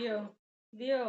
দিও দিও।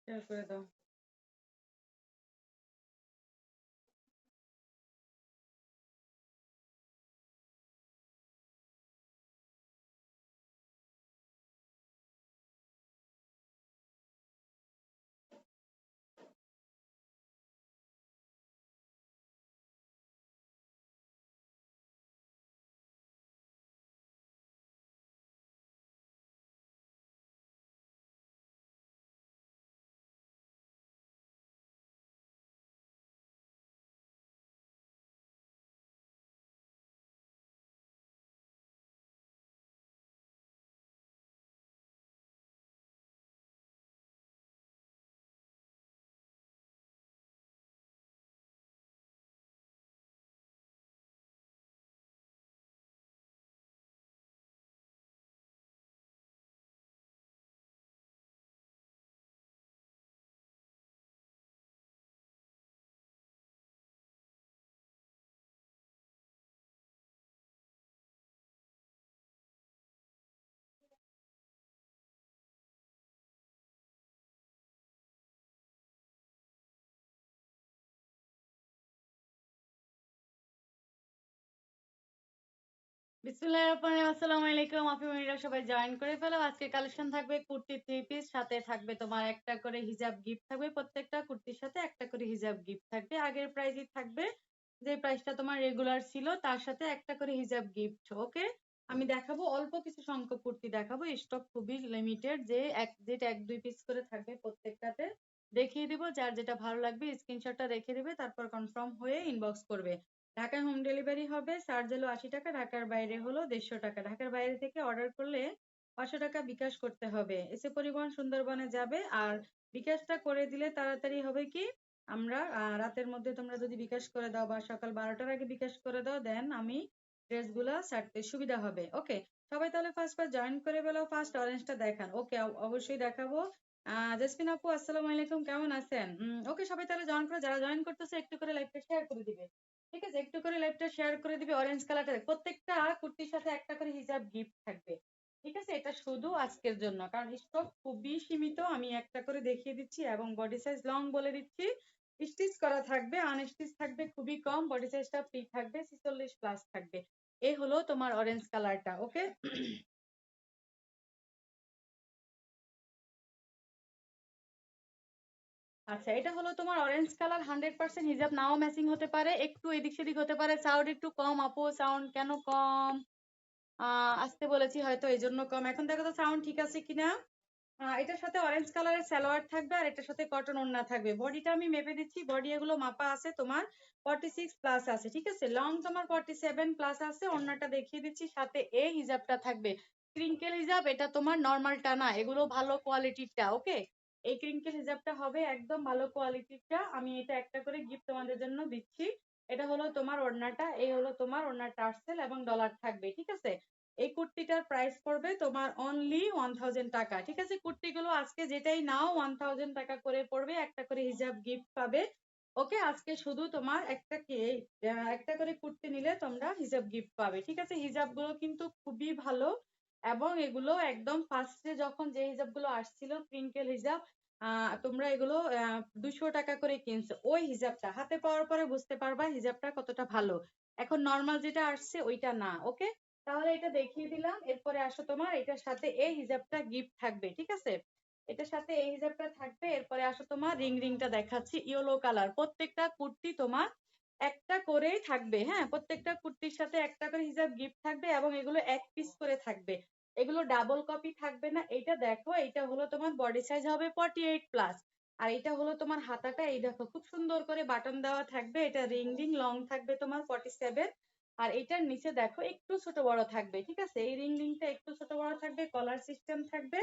শেয়ার করে দাও। বিসমিল্লাহির রহমানির রহিম। আসসালামু আলাইকুম আপু ভাইরা, সবাই জয়েন করে ফেলো। আজকে কালেকশন থাকবে কুর্তি 3 পিস, সাথে থাকবে তোমার একটা করে হিজাব গিফট থাকবে। প্রত্যেকটা কুর্তির সাথে একটা করে হিজাব গিফট থাকবে। আগের প্রাইসই থাকবে, যে প্রাইসটা তোমার রেগুলার ছিল তার সাথে একটা করে হিজাব গিফট। ওকে, আমি দেখাবো অল্প কিছু সংখ্যক কুর্তি দেখাবো, স্টক খুবই লিমিটেড, যেটা 1-2 পিস করে থাকবে প্রত্যেকটাতে। দেখিয়ে দিব, যার যেটা ভালো লাগবে স্ক্রিনশটটা রেখে দিবে, তারপর কনফার্ম হয়ে ইনবক্স করবে। ঢাকায় হোম ডেলিভারি হবে, চার্জ হলো 80 টাকা, ঢাকার বাইরে হলো 150 টাকা। ঢাকার বাইরে থেকে অর্ডার করলে 500 টাকা বিকাশ করতে হবে। এসে পরিবহন সুন্দরবনে যাবে। আর বিকাশটা করে দিলে তাড়াতাড়ি হবে কি, আমরা রাতের মধ্যে তোমরা যদি বিকাশ করে দাও বা সকাল 12টার আগে বিকাশ করে দাও, দেন আমি ড্রেসগুলো ছাড়তে সুবিধা হবে। ওকে, সবাই তাহলে ফার্স্ট জয়েন করে ফেলো। ফার্স্ট অরেঞ্জটা দেখান। ওকে, অবশ্যই দেখাবো। জেসমিন আপু আসসালামু আলাইকুম, কেমন আছেন? ওকে, সবাই তাহলে জয়েন করো। যারা জয়েন করতেছে একটু করে লাইভটা শেয়ার করে দিবে। ঠিক আছে, একটু করে লাইভটা শেয়ার করে দিবে। অরেঞ্জ কালারটা প্রত্যেকটা কুর্তির সাথে একটা করে হিজাব গিফট থাকবে। ঠিক আছে, এটা শুধু আজকের জন্য, কারণ স্টক খুবই সীমিত। আমি একটা করে দেখিয়ে দিচ্ছি এবং বডি সাইজ লং বলে দিচ্ছি। স্টিচ করা থাকবে, আনস্টিচ থাকবে খুবই কম। বডি সাইজটা ফ্রি থাকবে, 46 প্লাস থাকবে। এই হলো তোমার অরেঞ্জ কালারটা। ওকে, আচ্ছা, এটা হলো তোমার অরেঞ্জ কালার। 100% হিজাব নাও ম্যাচিং হতে পারে, একটু এদিক সেদিক হতে পারে। সাউন্ড একটু কম আপু, সাউন্ড কেন কম? আসতে বলেছি হয়তো এই জন্য কম। এখন দেখো তো সাউন্ড ঠিক আছে কিনা। এটার সাথে অরেঞ্জ কালারের সালোয়ার থাকবে আর এটার সাথে কটন ওড়না থাকবে। বডিটা আমি মেপে দিচ্ছি, বডি এগুলো মাপা আছে তোমার 46 প্লাস আছে। ঠিক আছে, লং তোমার 47 প্লাস আছে। ওড়নাটা দেখিয়ে দিচ্ছি, সাথে এই হিজাবটা থাকবে ক্রিঙ্কেল হিজাব। এটা তোমার নর্মালটা না, এগুলো ভালো কোয়ালিটিরটা। ওকে, এই ক্রিঙ্কেল হিজাবটা হবে একদম ভালো কোয়ালিটিরটা। আমি এটা একটা করে গিফট তোমাদের জন্য দিচ্ছি। এটা হলো তোমার ওড়নাটা, এই হলো তোমার ওড়নার টার্সেল এবং ডলার থাকবে। ঠিক আছে, এই কুর্তিটার প্রাইস পড়বে তোমার অনলি 1000 টাকা। ঠিক আছে, কুর্তিগুলো আজকে যেটাই নাও 1000 টাকা করে পড়বে, একটা করে হিজাব গিফট পাবে। ওকে, আজকে শুধু তোমার একটা করে কুর্তি নিলে তোমরা হিজাব গিফট পাবে। ঠিক আছে, হিজাব গুলো কিন্তু খুবই ভালো এবং এগুলো একদম ফার্স্টে যখন যে হিজাবগুলো আসছিল ক্রিঙ্কেল হিজাব, তোমরা এগুলো 200 টাকা করে কিনছো, ওই হিজাবটা হাতে পাওয়ার পরে বুঝতে পারবা হিজাবটা কতটা ভালো। এখন নর্মাল যেটা আসছে ওইটা না। ওকে, তাহলে এটা দেখিয়ে দিলাম। এরপরে আসো, তোমার এটার সাথে এই হিজাবটা গিফট থাকবে, ঠিক আছে? এটার সাথে এই হিজাবটা থাকবে। এরপরে আসো, তোমার রিং রিংটা দেখাচ্ছি, ইয়েলো কালার। প্রত্যেকটা কুর্তি তোমার একটা করেই থাকবে। হ্যাঁ, প্রত্যেকটা কুর্তির সাথে একটা করে হিজাব গিফট থাকবে এবং এগুলো এক পিস করে থাকবে। এগুলো ডাবল কপি থাকবে না। এইটা দেখো, এইটা হলো তোমার বডি সাইজ হবে 48+। আর এটা হলো তোমার হাতাটা, এই দেখো খুব সুন্দর করে বাটন দেওয়া থাকবে। এটা রিং রিং লং থাকবে তোমার 47। আর এটার নিচে দেখো একটু ছোট বড় থাকবে, ঠিক আছে? এই রিং রিংটা একটু ছোট বড় থাকবে, কলার সিস্টেম থাকবে।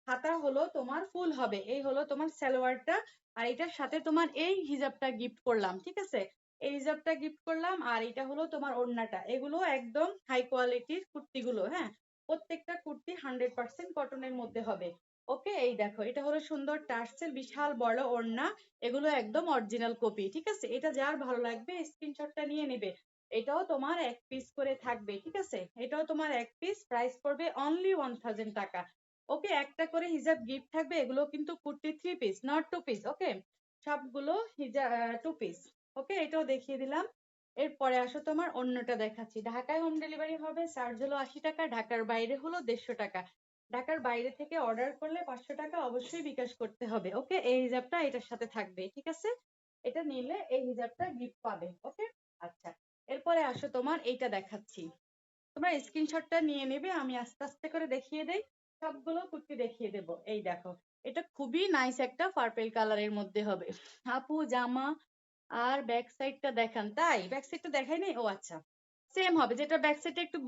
হাতা হলো তোমার ফুল হবে। এই হলো তোমার সালোয়ারটা। আর এটার সাথে তোমার এই হিজাবটা গিফট করলাম, ঠিক আছে? এই হিজাবটা গিফট করলাম। আর এটা হলো তোমার ওড়নাটা। এগুলো একদম হাই কোয়ালিটির কুর্তিগুলো। হ্যাঁ, প্রত্যেকটা কুর্তি 100% কটনের মধ্যে হবে। ওকে, এই দেখো এটা হলো সুন্দর টার্সেল, বিশাল বড় ওড়না। এগুলো একদম অরিজিনাল কপি, ঠিক আছে? এটা যার ভালো লাগবে স্ক্রিনশটটা নিয়ে নেবে। এটাও তোমার এক পিস করে থাকবে, ঠিক আছে? এটাও তোমার এক পিস, প্রাইস পড়বে অনলি 1000 টাকা। ওকে, একটা করে হিজাব গিফট থাকবে। এগুলো কিন্তু কুর্তি 3 পিস, নট 2 পিস। ওকে, সবগুলো হিজাব 2 পিস। ওকে, এটাও দেখিয়ে দিলাম। এরপরে আসো, তোমার অন্যটা দেখাচ্ছি। ঢাকায় হোম ডেলিভারি হবে, চার্জ হলো 80 টাকা। ঢাকার বাইরে হলো 150 টাকা। ঢাকার বাইরে থেকে অর্ডার করলে 500 টাকা অবশ্যই বিকাশ করতে হবে। ওকে, এই হিজাবটা এটার সাথে থাকবে, ঠিক আছে? এটা নিলে এই হিজাবটা গিফট পাবে। ওকে, আচ্ছা। এরপরে আসো, তোমার এইটা দেখাচ্ছি। তোমরা স্ক্রিনশটটা নিয়ে নেবে, আমি আস্তে আস্তে করে দেখিয়ে দেই। সবগুলো কুর্তি দেখিয়ে দেব। এই দেখো, এটা খুবই নাইস একটা পার্পেল কালারের মধ্যে হবে। আপু জামা আর ব্যাক সাইডটা দেখান। তাই ব্যাক সাইডটা দেখাই নাই? ও আচ্ছা, সেম হবে। যেটা ব্যাক সাইডে একটু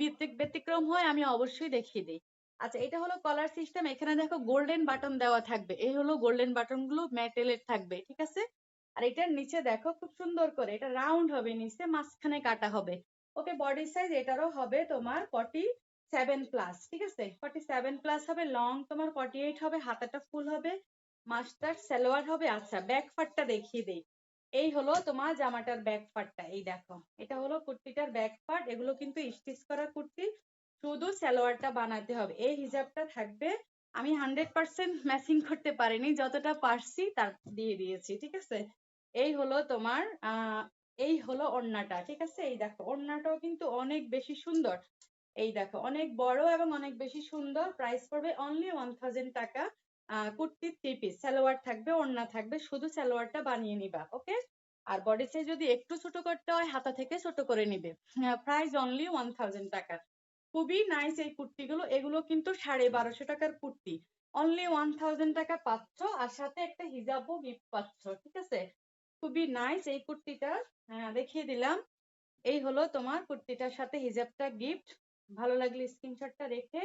ব্যতিক্রম হয় আমি অবশ্যই দেখিয়ে দিই। আচ্ছা, এটা হলো কলার সিস্টেম। এখানে দেখো গোল্ডেন বাটন দেওয়া থাকবে। এই হলো গোল্ডেন বাটন গুলো মেটেলের থাকবে, ঠিক আছে? আর এটার নিচে দেখো খুব সুন্দর করে এটা রাউন্ড হবে, নিচে মাঝখানে কাটা হবে। ওকে, বডি সাইজ এটারও হবে তোমার 47+, ঠিক আছে? 47+ হবে। লং তোমার 48 হবে। হাতাটা ফুল হবে, মাস্টার সালোয়ার হবে। আচ্ছা, ব্যাক পার্টটা দেখিয়ে দেই। এই হলো তোমার জামাটার ব্যাক পার্টটা। এই দেখো, এটা হলো কুর্তিটার ব্যাক পার্ট। এগুলো কিন্তু স্টিচ করা কুর্তি, শুধু সালোয়ারটা বানাতে হবে। এই হিজাবটা থাকবে। আমি 100% ম্যাচিং করতে পারিনি, যতটা পারছি তার দিয়ে দিয়েছি, ঠিক আছে? এই হলো তোমার এই হলো ওড়নাটা, ঠিক আছে? এই দেখো, ওড়নাটাও কিন্তু অনেক বেশি সুন্দর। এই দেখো, অনেক বড় এবং অনেক বেশি সুন্দর। প্রাইস পড়বে অনলি 1000 টাকা। কুর্তি 3 পিস, সালোয়ার থাকবে, ওড়না থাকবে, শুধু সালোয়ারটা বানিয়ে নিবা। ওকে, আর বডি সাইজ যদি একটু ছোট করতে হয় হাতা থেকে ছোট করে নিবে। প্রাইস অনলি 1000 টাকা। খুবই নাইস এই কুর্তিগুলো। এগুলো কিন্তু 1250 টাকার কুর্তি, অনলি 1000 টাকা পাচ্ছ। আর সাথে একটা হিজাবও গিফট পাচ্ছ, ঠিক আছে? খুবই নাইস এই কুর্তিটা। দেখিয়ে দিলাম। এই হলো তোমার কুর্তিটার সাথে হিজাবটা গিফট। ভালো লাগলে স্ক্রিনশটটা রেখে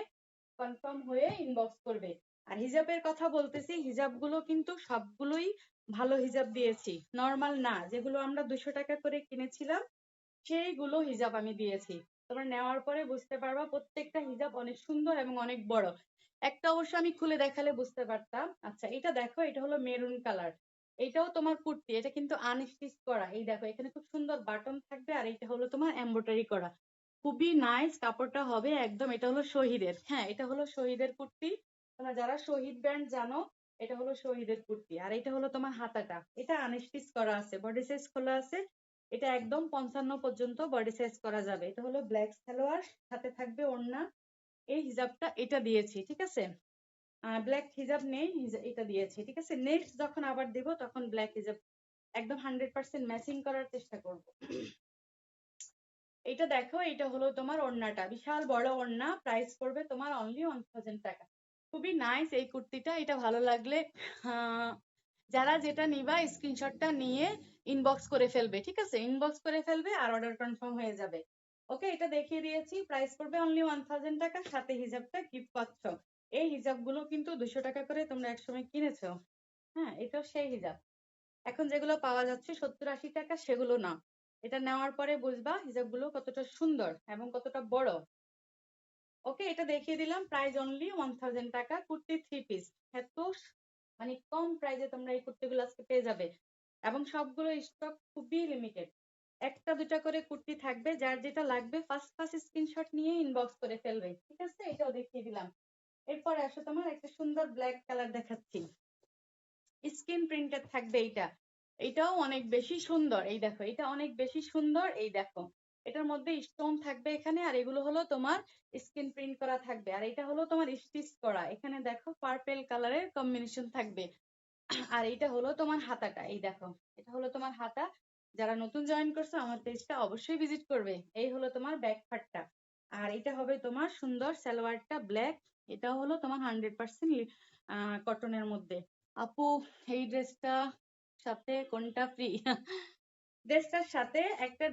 কনফার্ম হয়ে ইনবক্স করবে। আর হিজাবের কথা বলতেছি, হিজাবগুলো কিন্তু সবগুলোই ভালো হিজাব দিয়েছি, নর্মাল না। যেগুলো আমরা 200 টাকা করে কিনেছিলাম সেইগুলো হিজাব আমি দিয়েছি। তোমরা নেওয়ার পরে বুঝতে পারবা প্রত্যেকটা হিজাব অনেক সুন্দর এবং অনেক বড়। একটা অবশ্য আমি খুলে দেখালে বুঝতে পারতাম। আচ্ছা, এটা দেখো, এটা হলো মেরুন কালার। এটাও তোমার কুর্তি, এটা কিন্তু আনস্টিচ করা। এই দেখো, এখানে খুব সুন্দর বাটন থাকবে। আর এটা হলো তোমার এমব্রয়ডারি করা, খুবই নাইস কাপড়টা হবে একদম। এটা হলো শহীদের। হ্যাঁ, এটা হলো শহীদের কুর্তি। তোমরা যারা শহীদ ব্র্যান্ড জানো, এটা হলো শহীদের কুর্তি। আর এটা হলো তোমার হাতাটা, এটা আনস্টিচ করা আছে, বডি সাইজ খোলা আছে। এটা একদম 55 পর্যন্ত বডি সাইজ করা যাবে। এটা হলো ব্ল্যাক সালোয়ার, সাথে থাকবে ওড়না। এই হিজাবটা এটা দিয়েছি, ঠিক আছে? ব্ল্যাক হিজাব নেই, এটা দিয়েছি, ঠিক আছে? নেক্সট যখন আবার দেব তখন ব্ল্যাক হিজাব একদম 100% ম্যাচিং করার চেষ্টা করব। এটা দেখো, এটা হলো তোমার ওড়নাটা, বিশাল বড় ওড়না। প্রাইস পড়বে তোমার অনলি 1000 টাকা। খুবই নাইস এই কুর্তিটা। এটা ভালো লাগলে যারা যেটা নিবা স্ক্রিনশটটা নিয়ে ইনবক্স করে ফেলবে, ঠিক আছে? ইনবক্স করে ফেলবে আর অর্ডার কনফার্ম হয়ে যাবে। ওকে, এটা দেখিয়ে দিয়েছি। প্রাইস পড়বে অনলি 1000 টাকা, সাথে হিজাবটা গিফট পাচ্ছ। এই হিজাবগুলো কিন্তু 200 টাকা করে তোমরা একসময় কিনেছো। হ্যাঁ, এটাও সেই হিজাব। এখন যেগুলো পাওয়া যাচ্ছে 70-80 টাকা, সেগুলো না। এটা নেওয়ার পরে বুঝবা হিজাবগুলো কতটা সুন্দর এবং কতটা বড়। ওকে, এটা দেখিয়ে দিলাম। প্রাইস অনলি 1000 টাকা, কুর্তি 3 পিস। এত মানে কম প্রাইসে তোমরা এই কুর্তিগুলো আজকে পেয়ে যাবে। এবং সবগুলো স্টক খুবই লিমিটেড, একটা দুটা করে কুর্তি থাকবে, যার যেটা লাগবে ফার্স্ট স্ক্রিনশট নিয়ে ইনবক্স করে ফেলবে, ঠিক আছে? এটাও দেখিয়ে দিলাম। এরপরে আসো তোমার একটা সুন্দর ব্ল্যাক কালার দেখাচ্ছি, স্ক্রিন প্রিন্টেড থাকবে এইটা। এটাও অনেক বেশি সুন্দর, এই দেখো এটা অনেক বেশি সুন্দর, এই দেখো এটার মধ্যে স্টোন থাকবে এখানে, আর এগুলো হলো তোমার স্ক্রিন প্রিন্ট করা থাকবে, আর এটা হলো তোমার স্টিচ করা, এখানে দেখো পার্পেল কালারের কম্বিনেশন থাকবে। আর এটা হলো তোমার হাতাটা, এই দেখো এটা হলো তোমার হাতা। যারা নতুন জয়েন করছো আমার পেজটা অবশ্যই ভিজিট করবে। এই হলো তোমার ব্যাক পার্টটা, আর এটা হবে তোমার সুন্দর সালোয়ারটা ব্ল্যাক। এটা হলো তোমার 100% কটনের মধ্যে। আপু এই ড্রেসটা সাথে কোনটা ফ্রি? ড্রেসটার সাথে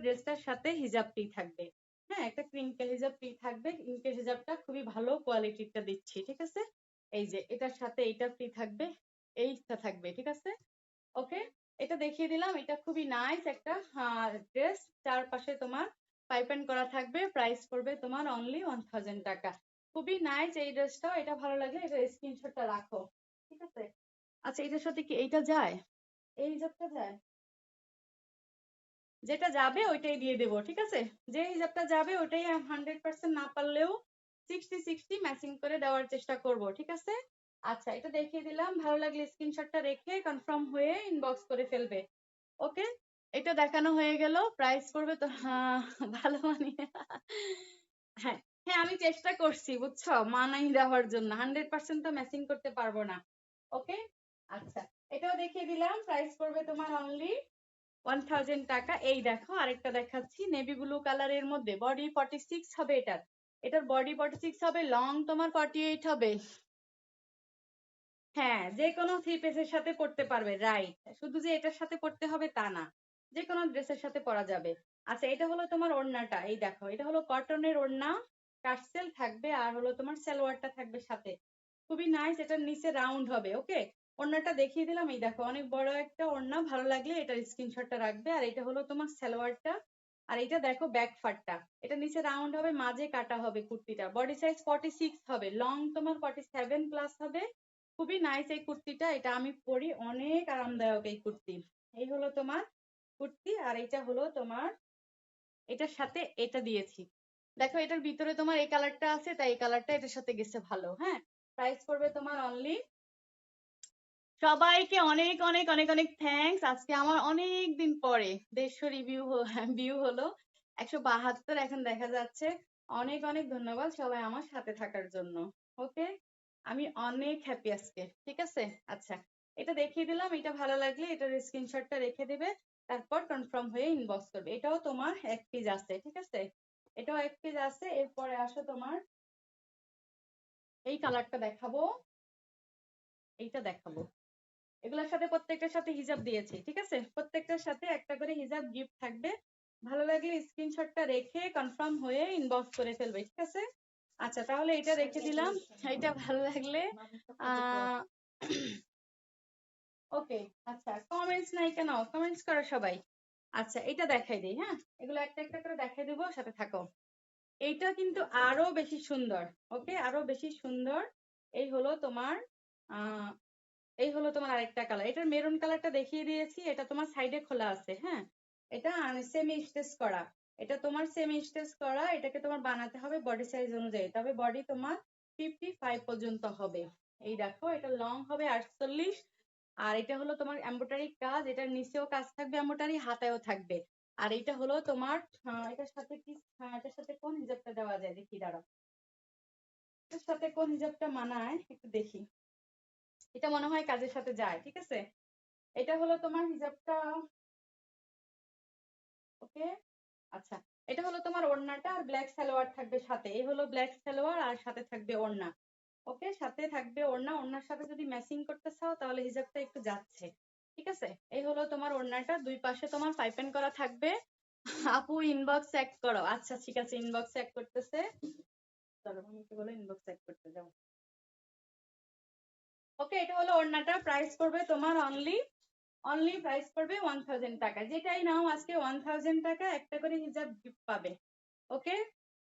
ড্রেসটার সাথে হিজাব ফ্রি থাকবে। হ্যাঁ, একটা ক্রিঙ্কেল হিজাব ফ্রি থাকবে। ক্রিঙ্কেল হিজাবটা খুবই ভালো কোয়ালিটিরটা দিচ্ছি, ঠিক আছে? এই যে এটার সাথে এইটা ফ্রি থাকবে, এইটা থাকবে, ঠিক আছে? ওকে, এটা দেখিয়ে দিলাম। এটা খুবই নাইস একটা ড্রেস, চারপাশে তোমার পাইপেন করা থাকবে। প্রাইস পড়বে তোমার অনলি 1000 টাকা। খুবই নাইস এই ড্রেসটাও। এটা ভালো লাগলে এটা স্ক্রিনশটটা রাখো, ঠিক আছে? আচ্ছা, এটার সাথে কি এইটা যায়? এই হিজাবটা যায়? যেটা যাবে ওইটাই দিয়ে দেবো, ঠিক আছে? যে হিজাবটা যাবে ওইটাই 100% না পারলেও 60-60 ম্যাচিং করে দেওয়ার চেষ্টা করব, ঠিক আছে? আচ্ছা, এটা দেখিয়ে দিলাম। ভালো লাগলে স্ক্রিনশটটা রেখে কনফার্ম হয়ে ইনবক্স করে ফেলবে। ওকে, এটা দেখানো হয়ে গেল। প্রাইস করবে তো ভালো মানে হ্যাঁ হ্যাঁ, আমি চেষ্টা করছি বুঝছো মানাই দেওয়ার জন্য, 100% তো ম্যাচিং করতে পারবো না। ওকে, আচ্ছা, এটাও দেখিয়ে দিলাম। প্রাইস করবে তোমার অনলি 1000 টাকা। এই দেখো আরেকটা দেখাচ্ছি, নেভি ব্লু কালারের মধ্যে। বডি 46 হবে এটার, এটার বডি 46 হবে, লং তোমার 48 হবে। হ্যাঁ, যে কোনো থ্রি পিসের সাথে পড়তে পারবে, রাইট। শুধু যে এটার সাথে পড়তে হবে তা না, যে কোনো ড্রেসের সাথে পরা যাবে। আচ্ছা, এটা হলো তোমার ওড়নাটা, এই দেখো এটা হলো কটনের ওড়না, টার্সেল থাকবে, আর হলো তোমার সালোয়ারটা থাকবে সাথে। খুবই নাইস। এটার নিচে রাউন্ড হবে। ওকে, ওড়নাটা দেখিয়ে দিলাম। এই দেখো অনেক বড় একটা ওড়না, ভালো লাগলে এটার স্ক্রিনশটটা রাখবে। আর এটা হলো তোমার সালোয়ারটা, আর এটা দেখো ব্যাক পার্টটা। এটা নিচে রাউন্ড হবে, মাঝে কাটা হবে কুর্তিটা। বডি সাইজ 46 হবে, লং তোমার 47 প্লাস হবে। খুবই নাইস এই কুর্তিটা, এটা আমি পরি, অনেক আরামদায়ক এই কুর্তি। এই হলো তোমার কুর্তি, আর এটা হলো তোমার এটার সাথে এটা দিয়েছি। দেখো এটার ভিতরে তোমার এই কালারটা আছে, তাই এই কালারটা এটার সাথে গেছে ভালো। হ্যাঁ, প্রাইস পড়বে তোমার অনলি। সবাইকে অনেক অনেক অনেক অনেক থ্যাঙ্কস। আজকে আমার অনেক দিন পরে 150 ভিউ হলো, 172 এখন দেখা যাচ্ছে। অনেক অনেক ধন্যবাদ সবাই আমার সাথে থাকার জন্য। ওকে, আমি অনেক হ্যাপি আজকে, ঠিক আছে? আচ্ছা, এটা দেখিয়ে দিলাম। এটা ভালো লাগলে এটার স্ক্রিনশটটা রেখে দেবে, তারপর কনফার্ম হয়ে ইনবক্স করবে। এটাও তোমার এক পিস আছে, ঠিক আছে? এটাও এক পিস আছে। এরপরে আসো তোমার এই কালারটা দেখাবো, এইটা দেখাবো। এগুলোর সাথে প্রত্যেকটার সাথে হিজাব দিয়েছি, ঠিক আছে? প্রত্যেকটার সাথে একটা করে হিজাব গিফট থাকবে। ভালো লাগলে স্ক্রিনশটটা রেখে কনফার্ম হয়ে ইনবক্স করে ফেলবে, ঠিক আছে? আচ্ছা, তাহলে এটা রেখে দিলাম। এটা ভালো লাগলে ওকে, আচ্ছা, কমেন্টস নাই কেন? কমেন্টস করো সবাই। আচ্ছা, এটা দেখাই দিই। হ্যাঁ, এগুলো একটা একটা করে দেখাই দেবো, সাথে থাকো। এইটা কিন্তু আরো বেশি সুন্দর। ওকে, আরো বেশি সুন্দর। এই হলো তোমার আহ এই হলো তোমার আরেকটা কালার। এটার মেরুন কালারটা দেখিয়ে দিয়েছি, এটা তোমার সাইডে খোলা আছে। হ্যাঁ, এটা সেমি স্টিচ করা। এটা তোমার সেমি স্টিচ করা, এটাকে তোমার বানাতে হবে বডি সাইজ অনুযায়ী, তবে বডি তোমার 55 পর্যন্ত হবে। এই দেখো এটা লং হবে 48। আর এটা হলো তোমার এমব্রয়ডারি কাজ, এটার নিচেও কাজ থাকবে এমব্রয়ডারি, হাতায়ও থাকবে। আর এটা হলো তোমার এটার সাথে কি, এটার সাথে কোন হিজাবটা দেওয়া যায় দেখি, দাঁড়াও। এটার সাথে কোন হিজাবটা মানায় একটু দেখি। এটা মনে হয় কাজের সাথে যায়, ঠিক আছে? এটা হলো তোমার হিজাবটা। ওকে, আচ্ছা, এটা হলো তোমার ওড়নাটা, আর ব্ল্যাক সালোয়ার থাকবে সাথে। এই হলো ব্ল্যাক সালোয়ার, আর সাথে থাকবে ওড়না। ওকে, সাথে থাকবে ওড়না। ওড়নার সাথে যদি ম্যাচিং করতে চাও তাহলে হিজাবটা একটু যাচ্ছে, ঠিক আছে? এই হলো তোমার ওড়নাটা, দুই পাশে তোমার পাইপেন করা থাকবে। আপু ইনবক্স চেক করো। আচ্ছা, ঠিক আছে, ইনবক্স চেক করতেছে। চলো আমি কি বলে ইনবক্স চেক করতে যাও। ওকে, এটা হলো ওড়নাটা। প্রাইস পড়বে তোমার অনলি প্রাইস পড়বে 1000 টাকা। যেটাই নাও আজকে 1000 টাকা, একটা করে হিজাব গিফট পাবে। ওকে,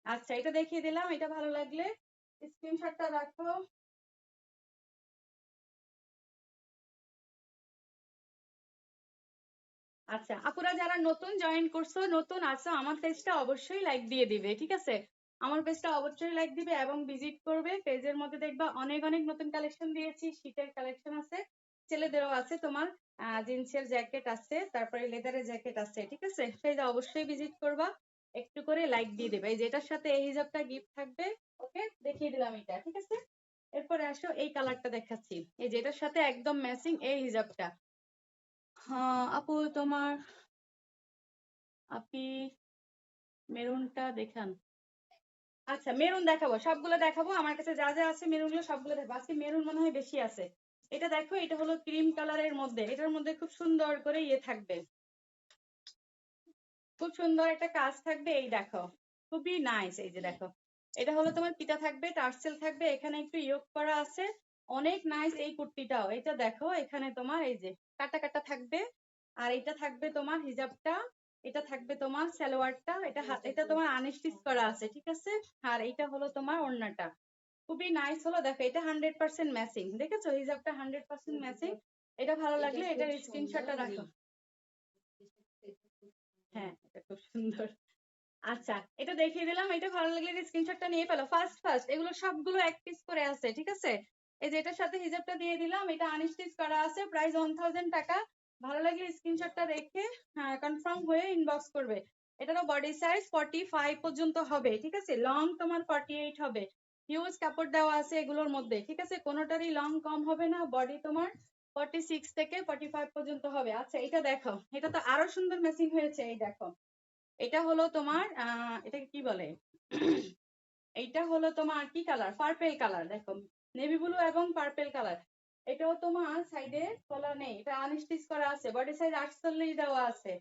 আচ্ছা, এটা দেখিয়ে দিলাম। এটা ভালো লাগলে স্ক্রিনশটটা রাখো। আচ্ছা আপুরা যারা নতুন জয়েন করছো, নতুন আছো, আমার পেজটা অবশ্যই লাইক দিয়ে দিবে, ঠিক আছে? আমার পেজটা অবশ্যই লাইক দিবে এবং ভিজিট করবে। পেজের মধ্যে দেখবা অনেক অনেক নতুন কালেকশন দিয়েছি, শীতের কালেকশন আছে, ছেলেদেরও আছে, তোমার জিন্সের জ্যাকেট আছে, তারপরে লেদারের জ্যাকেট আছে, ঠিক আছে? পেজে অবশ্যই ভিজিট করবা, একটু করে লাইক দিয়ে দেবে। এই যেটার সাথে এই হিজাবটা গিফট থাকবে, ওকে দেখিয়ে দিলাম এটা, ঠিক আছে? এরপরে আসো এই কালারটা দেখাচ্ছি, এই যেটার সাথে একদম ম্যাচিং এই হিজাবটা। হ্যাঁ আপু তোমার, আপনি মেরুনটা দেখান। আচ্ছা মেরুন দেখাবো, সবগুলো দেখাবো, আমার কাছে যা যা আছে মেরুন গুলো সবগুলো দেখাবো। আজকে মেরুন মনে হয় বেশি আছে। এটা দেখো, এটা হলো ক্রিম কালারের মধ্যে, এটার মধ্যে খুব সুন্দর করে ইয়ে থাকবে, খুব সুন্দর একটা কাজ থাকবে, এই দেখো খুবই নাইস। এই যে দেখো, এটা হলো তোমার পিতা থাকবে, টার্সেল থাকবে, এখানে একটু ইয়োগ করা আছে, অনেক নাইস এই কুর্তিটাও। এটা দেখো এখানে তোমার এই যে কাটা কাটা থাকবে, আর এটা থাকবে তোমার হিজাবটা, এটা থাকবে তোমার সালোয়ারটা, এটা তোমার আনস্টিচ করা আছে, ঠিক আছে? আর এটা হলো তোমার ওড়নাটা, খুবই নাইস হলো। দেখো এটা 100% ম্যাচিং, দেখেছো হিজাবটা 100% ম্যাচিং। এটা ভালো লাগলে এটার স্ক্রিনশটটা রাখো। হ্যাঁ এটা খুব সুন্দর। আচ্ছা এটা দেখিয়ে দিলাম, এটা ভালো লাগলে স্ক্রিনশটটা নিয়ে ফেলো ফার্স্ট ফার্স্ট, এগুলো সবগুলো এক পিস করে আছে, ঠিক আছে? এই যে এটার সাথে হিজাবটা দিয়ে দিলাম, এটা আনস্টিচ করা আছে, প্রাইস 1000 টাকা। ভালো লাগলে স্ক্রিনশটটা রেখে কনফার্ম হয়ে ইনবক্স করবে। এটারও বডি সাইজ 45 পর্যন্ত হবে, ঠিক আছে? লং তোমার 48 হবে, হিউজ কাপড় দেওয়া আছে এগুলোর মধ্যে, ঠিক আছে? কোনোটারই লং কম হবে না, বডি তোমার 46 থেকে 45 পর্যন্ত হবে। আচ্ছা এটা দেখো, এটা তো আরো সুন্দর ম্যাচিং হয়েছে, এই দেখো এটা হলো তোমার এটাকে কি বলে, এইটা হলো তোমার কি কালার, পার্পেল কালার, দেখো নেভি ব্লু এবং পার্পেল কালার। এটাও তোমার সাইডে কলার নেই, এটা আনস্টিচ করা আছে, বডি সাইজ 48 দেওয়া আছে।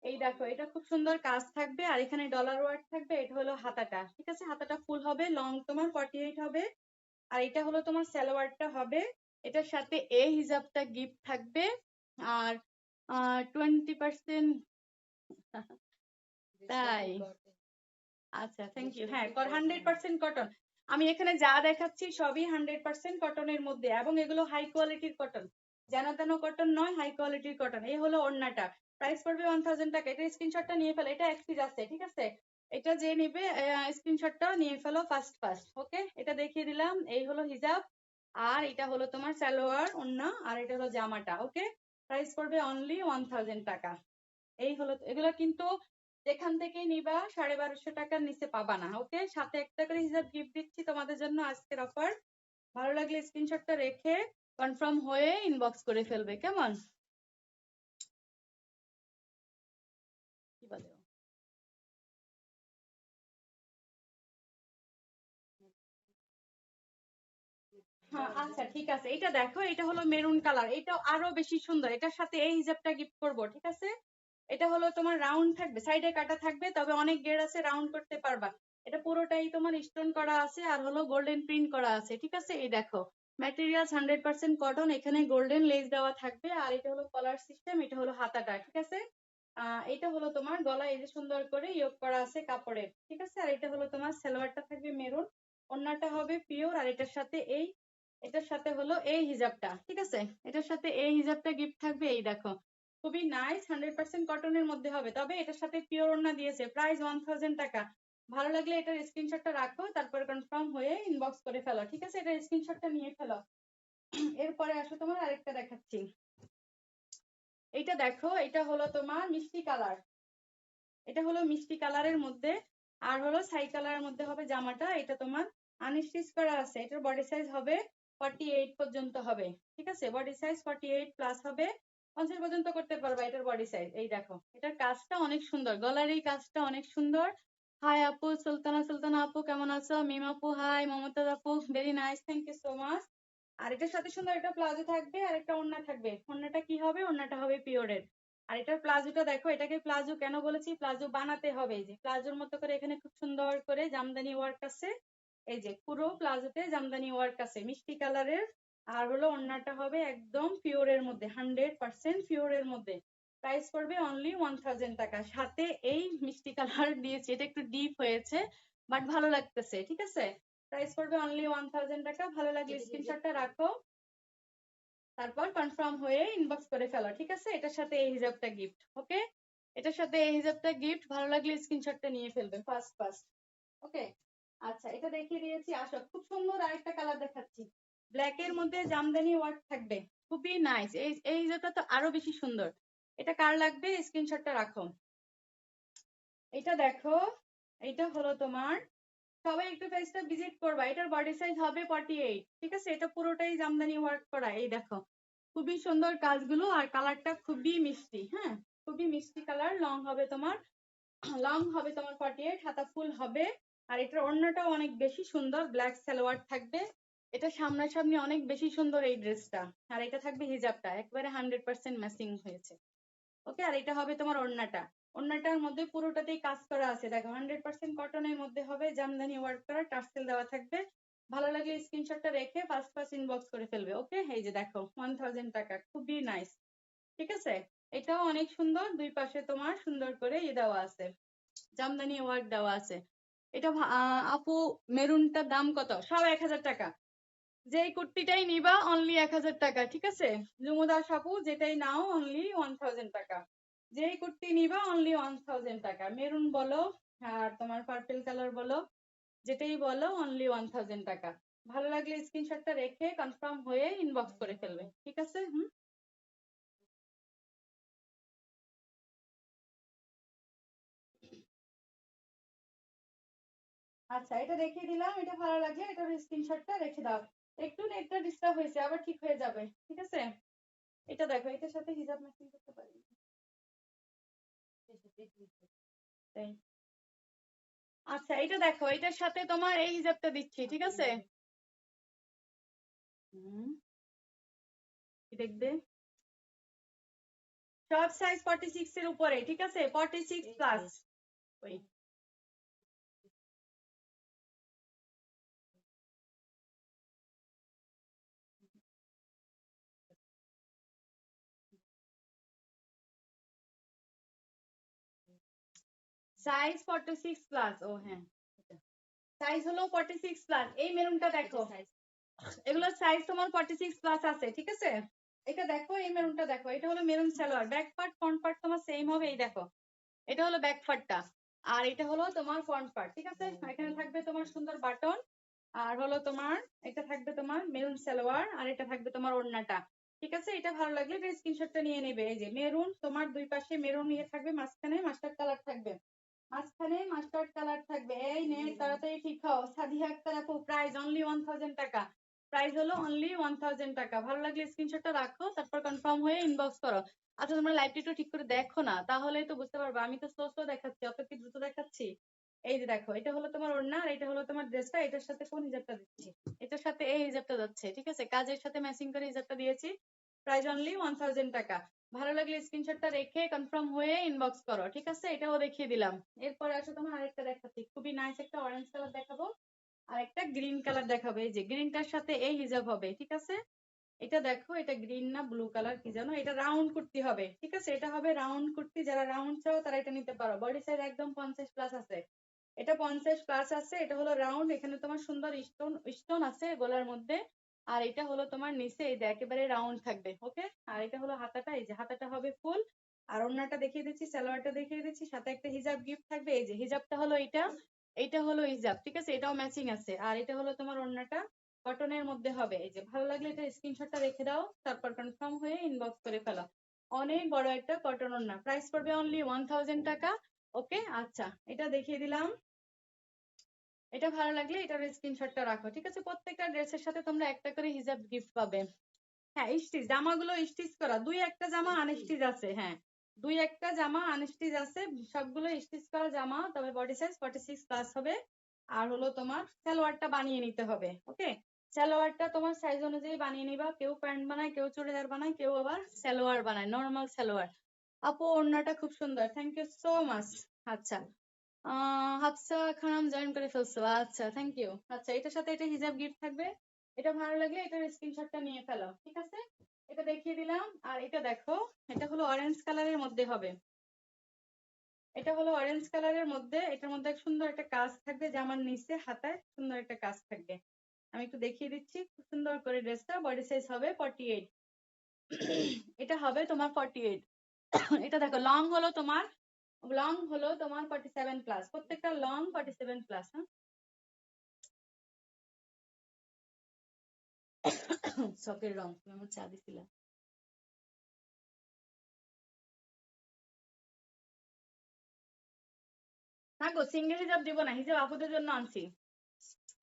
এই দেখো এটা খুব সুন্দর কাজ থাকবে, আর এখানে ডলার ওয়ার্ক থাকবে। এটা হলো হাতাটা, ঠিক আছে? হাতাটা ফুল হবে, লং তোমার 48 হবে। আর এটা হলো তোমার সালোয়ারটা হবে, এটার সাথে এই হিজাবটা গিফট থাকবে। আর 20%, তাই? আচ্ছা থ্যাংক ইউ। হ্যাঁ 100% কটন, আমি এখানে যা দেখাচ্ছি সবই 100% কটনের মধ্যে, এবং এগুলো হাই কোয়ালিটির কটন, যেন তেন কটন নয়, হাই কোয়ালিটির কটন। এই হলো ওড়নাটা, প্রাইস পড়বে 1000 টাকা। এটা স্ক্রিনশটটা নিয়ে ফেলো, এটা এক পিস আছে, ঠিক আছে? এটা যে নিবে স্ক্রিনশটটা নিয়ে ফেলো ফার্স্ট ফার্স্ট, ওকে? এটা দেখিয়ে দিলাম, এই হলো হিজাব, আর এটা হলো তোমার সালোয়ার ওড়না, আর এটা হলো জামাটা, ওকে? প্রাইস পড়বে অনলি 1000 টাকা। এই হলো, এগুলো কিন্তু যেখান থেকে নিবা 1250 টাকার নিচে পাবা না, ওকে? সাথে একটা করে হিসাব গিফট দিচ্ছি তোমাদের জন্য, আজকের অফার। ভালো লাগলে স্ক্রিনশটটা রেখে কনফার্ম হয়ে ইনবক্স করে ফেলবে, কেমন? কি বলে ও? হ্যাঁ আচ্ছা ঠিক আছে, এটা দেখো এটা হলো মেরুন কালার, এটা আরো বেশি সুন্দর, এটার সাথে এই হিজাবটা গিফট করব, ঠিক আছে? এটা হলো তোমার রাউন্ড থাকবে, সাইডে কাটা থাকবে, তবে অনেক গের আছে, রাউন্ড করতে পারবা। এটা পুরোটাই তোমার স্টোন করা আছে, আর হলো গোল্ডেন প্রিন্ট করা আছে, ঠিক আছে? এই দেখো ম্যাটেরিয়ালস 100% কটন, এখানে গোল্ডেন লেস দেওয়া থাকবে, আর এটা হলো কলার সিস্টেম, এটা হলো হাতাটা, ঠিক আছে? এটা হলো তোমার গলায় এই যে সুন্দর করে ইয়োগ করা আছে কাপড়ের, ঠিক আছে? আর এটা হলো তোমার সালোয়ারটা থাকবে মেরুন, ওড়নাটা হবে পিওর, আর এটার সাথে এই, এটার সাথে হলো এই হিজাবটা, ঠিক আছে? এটার সাথে এই হিজাবটা গিফট থাকবে, এই দেখো খুবই নাইস, 100% কটনের মধ্যে হবে, তবে এটার সাথে পিওর ওড়না দিয়েছে, প্রাইস 1000 টাকা। ভালো লাগলে এটার স্ক্রিনশটটা রাখো, তারপরে কনফার্ম হয়ে ইনবক্স করে ফেলো, ঠিক আছে? এটার স্ক্রিনশটটা নিয়ে ফেলো। এরপরে আসো তোমার আরেকটা দেখাচ্ছি, এইটা দেখো, এটা হলো তোমার মিষ্টি কালার, এটা হলো মিষ্টি কালারের মধ্যে, আর হলো ছাই কালারের মধ্যে হবে জামাটা। এটা তোমার আনস্টিচ করা আছে, এটার বডি সাইজ হবে 48 পর্যন্ত হবে, ঠিক আছে? বডি সাইজ 48 প্লাস হবে, 50 পর্যন্ত করতে পারবা এটার বডি সাইজ। এই দেখো এটার কাজটা অনেক সুন্দর, গলার এই কাজটা অনেক সুন্দর। হাই আপু, সুলতানা, সুলতানা আপু কেমন আছো? মিম আপু হাই, মমতাজ আপু very nice, thank you so much. আর এটার সাথে সুন্দর একটা প্লাজো থাকবে, আর একটা ওড়না থাকবে। ওড়নাটা কি হবে? ওড়নাটা হবে পিওরের। আর এটার প্লাজোটা দেখো, এটাকে প্লাজো কেন বলেছি, প্লাজো বানাতে হবে, এই যে প্লাজোর মতো করে এখানে খুব সুন্দর করে জামদানি ওয়ার্ক আছে, এই যে পুরো প্লাজোতে জামদানি ওয়ার্ক আছে মিষ্টি কালারের। আর হলো ওড়নাটা হবে একদম পিওরের মধ্যে, 100% পিওরের মধ্যে। প্রাইস পড়বে অনলি 1000 টাকা। সাথে এই মিষ্টি কালার দিয়েছি, এটা একটু ডিপ হয়েছে বাট ভালো লাগতেছে, ঠিক আছে? প্রাইস পড়বে অনলি 1000 টাকা। ভালো লাগলে স্ক্রিনশটটা রাখো, তারপর কনফার্ম হয়ে ইনবক্স করে ফেলো, ঠিক আছে? এটার সাথে এই হিজাবটা গিফট, ওকে? এটার সাথে এই হিজাবটা গিফট, ভালো লাগলে স্ক্রিনশটটা নিয়ে ফেলবে ফার্স্ট ফার্স্ট, ওকে? আচ্ছা, এটা দেখিয়ে দিয়েছি। আসো, খুব সুন্দর আরেকটা কালার দেখাচ্ছি। ব্ল্যাক এর মধ্যে জামদানি ওয়ার্ক থাকবে, খুবই নাইস। এই হিজাবটা তো আরো বেশি সুন্দর। এটা কার লাগবে স্ক্রিনশটটা রাখো। এটা দেখো, এটা হলো তোমার, সবাই একটু পেজটা ভিজিট করবা। এটার বডি সাইজ হবে 48, ঠিক আছে? এটা পুরোটাই জামদানি ওয়ার্ক করা। এই দেখো, খুবই সুন্দর কাজগুলো, আর কালারটা খুবই মিষ্টি। হ্যাঁ, খুবই মিষ্টি কালার। লং হবে তোমার 48, হাতা ফুল হবে। আর এটার ওড়নাটাও অনেক বেশি সুন্দর, ব্ল্যাক সালোয়ার থাকবে। এটা সামনাসামনি অনেক বেশি সুন্দর এই ড্রেসটা। আর এটা থাকবে হিজাবটা একবারে 100% ম্যাচিং হয়েছে, ওকে? আর এটা হবে তোমার ওড়নাটা। ওড়নাটার মধ্যে পুরোটাতেই কাজ করা আছে, দেখো 100% কটনের মধ্যে হবে, জামদানি ওয়ার্ক করা, টার্সেল দেওয়া থাকবে। ভালো লাগলে স্ক্রিনশটটা রেখে ফার্স্ট ফার্স্ট ইনবক্স করে ফেলবে, ওকে? এই যে দেখো 1000 টাকা, খুবই নাইস, ঠিক আছে? এটাও অনেক সুন্দর, দুই পাশে তোমার সুন্দর করে দেওয়া আছে, জামদানি ওয়ার্ক দেওয়া আছে। এটা আপু, মেরুনটার দাম কত? সব 1000 টাকা। যেই কুর্তিটাই নিবা অনলি 1000 টাকা, ঠিক আছে? জুমুদাস আপু, যেটাই নাও অনলি 1000 টাকা। যেই কুর্তি নিবা অনলি 1000 টাকা। মেরুন বলো আর তোমার পার্পল কালার বলো, যেটাই বলো অনলি 1000 টাকা। ভালো লাগলে স্ক্রিনশটটা রেখে কনফার্ম হয়ে ইনবক্স করে ফেলবে, ঠিক আছে? আচ্ছা, এটা দেখিয়ে দিলাম। এটা ভালো লাগলে এটার স্ক্রিনশটটা রেখে দাও। একটু নেটটা ডিস্টার্ব হয়েছে, আবার ঠিক হয়ে যাবে, ঠিক আছে? এটা দেখো, এটার সাথে হিজাব ম্যাচিং করতে পারি। এই, আচ্ছা, এটা দেখো, এটার সাথে তোমার এই হিজাবটা দিচ্ছি, ঠিক আছে? হুম, কি দেখবে? সব সাইজ 46 এর উপরে, ঠিক আছে? 46 প্লাস। ওই সাইজ 46 প্লাস। ও হ্যাঁ, সাইজ হলো 46 প্লাস। এই মেরুনটা দেখো, এগুলোর সাইজ তোমার 46 প্লাস আছে, ঠিক আছে? এটা দেখো, এই মেরুনটা দেখো, এটা হলো maroon salwar. Back part front part তোমার সেম হবে। এই দেখো, এটা হলো ব্যাক পার্টটা, আর এটা হলো তোমার ফ্রন্ট পার্ট, ঠিক আছে? এখানে থাকবে তোমার সুন্দর বাটন, আর হলো তোমার এটা থাকবে তোমার মেরুন সালোয়ার, আর এটা থাকবে তোমার ওড়নাটা, ঠিক আছে? এটা ভালো লাগলে এটা স্ক্রিনশটটা নিয়ে নেবে। এই যে মেরুন, তোমার দুই পাশে মেরুন থাকবে, মাঝখানে মাস্টার্ড কালার থাকবে, মাঝখানে মাস্টার্ড কালার থাকবে। এই নে, তাড়াতাড়ি ঠিক হও। সাদিয়া আক্তার আপু, প্রাইস অনলি 1000 টাকা। প্রাইস হলো অনলি 1000 টাকা। ভালো লাগলে স্ক্রিনশটটা রাখো, তারপর কনফার্ম হয়ে ইনবক্স করো। আচ্ছা, তোমরা লাইভটা একটু ঠিক করে দেখো না, তাহলেই তো বুঝতে পারবে। আমি তো স্লো স্লো দেখাচ্ছি, অত কি দ্রুত দেখাচ্ছি? এই যে দেখো, এটা হলো তোমার ওড়না, আর এটা হলো তোমার ড্রেসটা। এটার সাথে কোন হিজাবটা দিচ্ছি? এটার সাথে এই হিজাবটা যাচ্ছে, ঠিক আছে? কাজের সাথে ম্যাচিং করে হিজাবটা দিয়েছি। প্রাইস অনলি 1000 টাকা। ভালো লাগলে স্ক্রিনশটটা রেখে কনফার্ম হয়ে ইনবক্স করো, ঠিক আছে? এটাও দেখিয়ে দিলাম। এরপর আসো, তোমার আরেকটা দেখাচ্ছি, খুবই নাইস একটা অরেঞ্জ কালার দেখাবো, আর একটা গ্রিন কালার দেখাবো। এই যে গ্রিনটার সাথে এই হিজাব হবে, ঠিক আছে? এটা দেখো, এটা গ্রিন না ব্লু কালার কি জানো, এটা রাউন্ড কুর্তি হবে, ঠিক আছে? এটা হবে রাউন্ড কুর্তি। যারা রাউন্ড চাও তারা এটা নিতে পারো। বডি সাইজ একদম 50 প্লাস আছে, এটা 50 প্লাস আছে। এটা হলো রাউন্ড, এখানে তোমার সুন্দর স্টোন স্টোন আছে গলার মধ্যে। আর এটা হলো তোমার নিচে, এই যে একেবারে রাউন্ড থাকবে, ওকে? আর এটা হলো হাতাটা, এই যে হাতাটা হবে ফুল। আর ওড়নাটা দেখিয়ে দিচ্ছি, সালোয়ারটা দেখিয়ে দিচ্ছি, সাথে একটা হিজাব গিফট থাকবে। এই যে হিজাবটা হলো এটা, এইটা হলো হিজাব, ঠিক আছে? এটাও ম্যাচিং আছে। আর এটা হলো তোমার ওড়নাটা, কটনের মধ্যে হবে। এই যে ভালো লাগলে এটা স্ক্রিনশটটা রেখে দাও, তারপর কনফার্ম হয়ে ইনবক্স করে ফেলো। অনেক বড় একটা কটন ওড়না, প্রাইস পড়বে অনলি 1000 টাকা, ওকে? আচ্ছা, এটা দেখিয়ে দিলাম। এটা ভালো লাগলে এটার স্ক্রিনশটটা রাখো, ঠিক আছে? প্রত্যেকটা ড্রেসের সাথে তোমরা একটা করে হিজাব গিফট পাবে। হ্যাঁ, স্টিচ জামাগুলো স্টিচ করা, দুই একটা জামা আনস্টিচ আছে। হ্যাঁ, দুই একটা জামা আনস্টিচ আছে, সবগুলো স্টিচ করা জামা। তবে বডি সাইজ 46 প্লাস হবে। আর হলো তোমার সালোয়ারটা বানিয়ে নিতে হবে, ওকে? সালোয়ারটা তোমার সাইজ অনুযায়ী বানিয়ে নিবা। কেউ প্যান্ট বানায়, কেউ চুড়িদার বানায়, কেউ আবার সালোয়ার বানায়, নরমাল সালোয়ার। আপু, ওড়নাটা খুব সুন্দর, থ্যাংক ইউ সো মাচ। আচ্ছা, হাফসা খানম জয়েন করে ফেলছো, আচ্ছা, থ্যাংক ইউ। আচ্ছা, এটার সাথে এটা হিজাব গিফট থাকবে। এটা ভালো লাগলে এটার স্ক্রিনশটটা নিয়ে ফেলো, ঠিক আছে? এটা দেখিয়ে দিলাম। আর এটা দেখো, এটা হলো অরেঞ্জ কালারের মধ্যে হবে। এটা হলো অরেঞ্জ কালারের মধ্যে, এটার মধ্যে সুন্দর একটা কাজ থাকবে, জামার নিচে হাতায় সুন্দর একটা কাজ থাকবে। আমি একটু দেখিয়ে দিচ্ছি খুব সুন্দর করে। ড্রেসটা বডি সাইজ হবে 48, এটা হবে তোমার 48। এটা দেখো লং হলো তোমার 47 প্লাস, প্রত্যেকটা লং 47 প্লাস। হ্যাঁ, চকের রং তুমি আমার চা দিছিলা। না গো, সিঙ্গেল হিজাব দিব না, হিজাব আপুদের জন্য আনছি।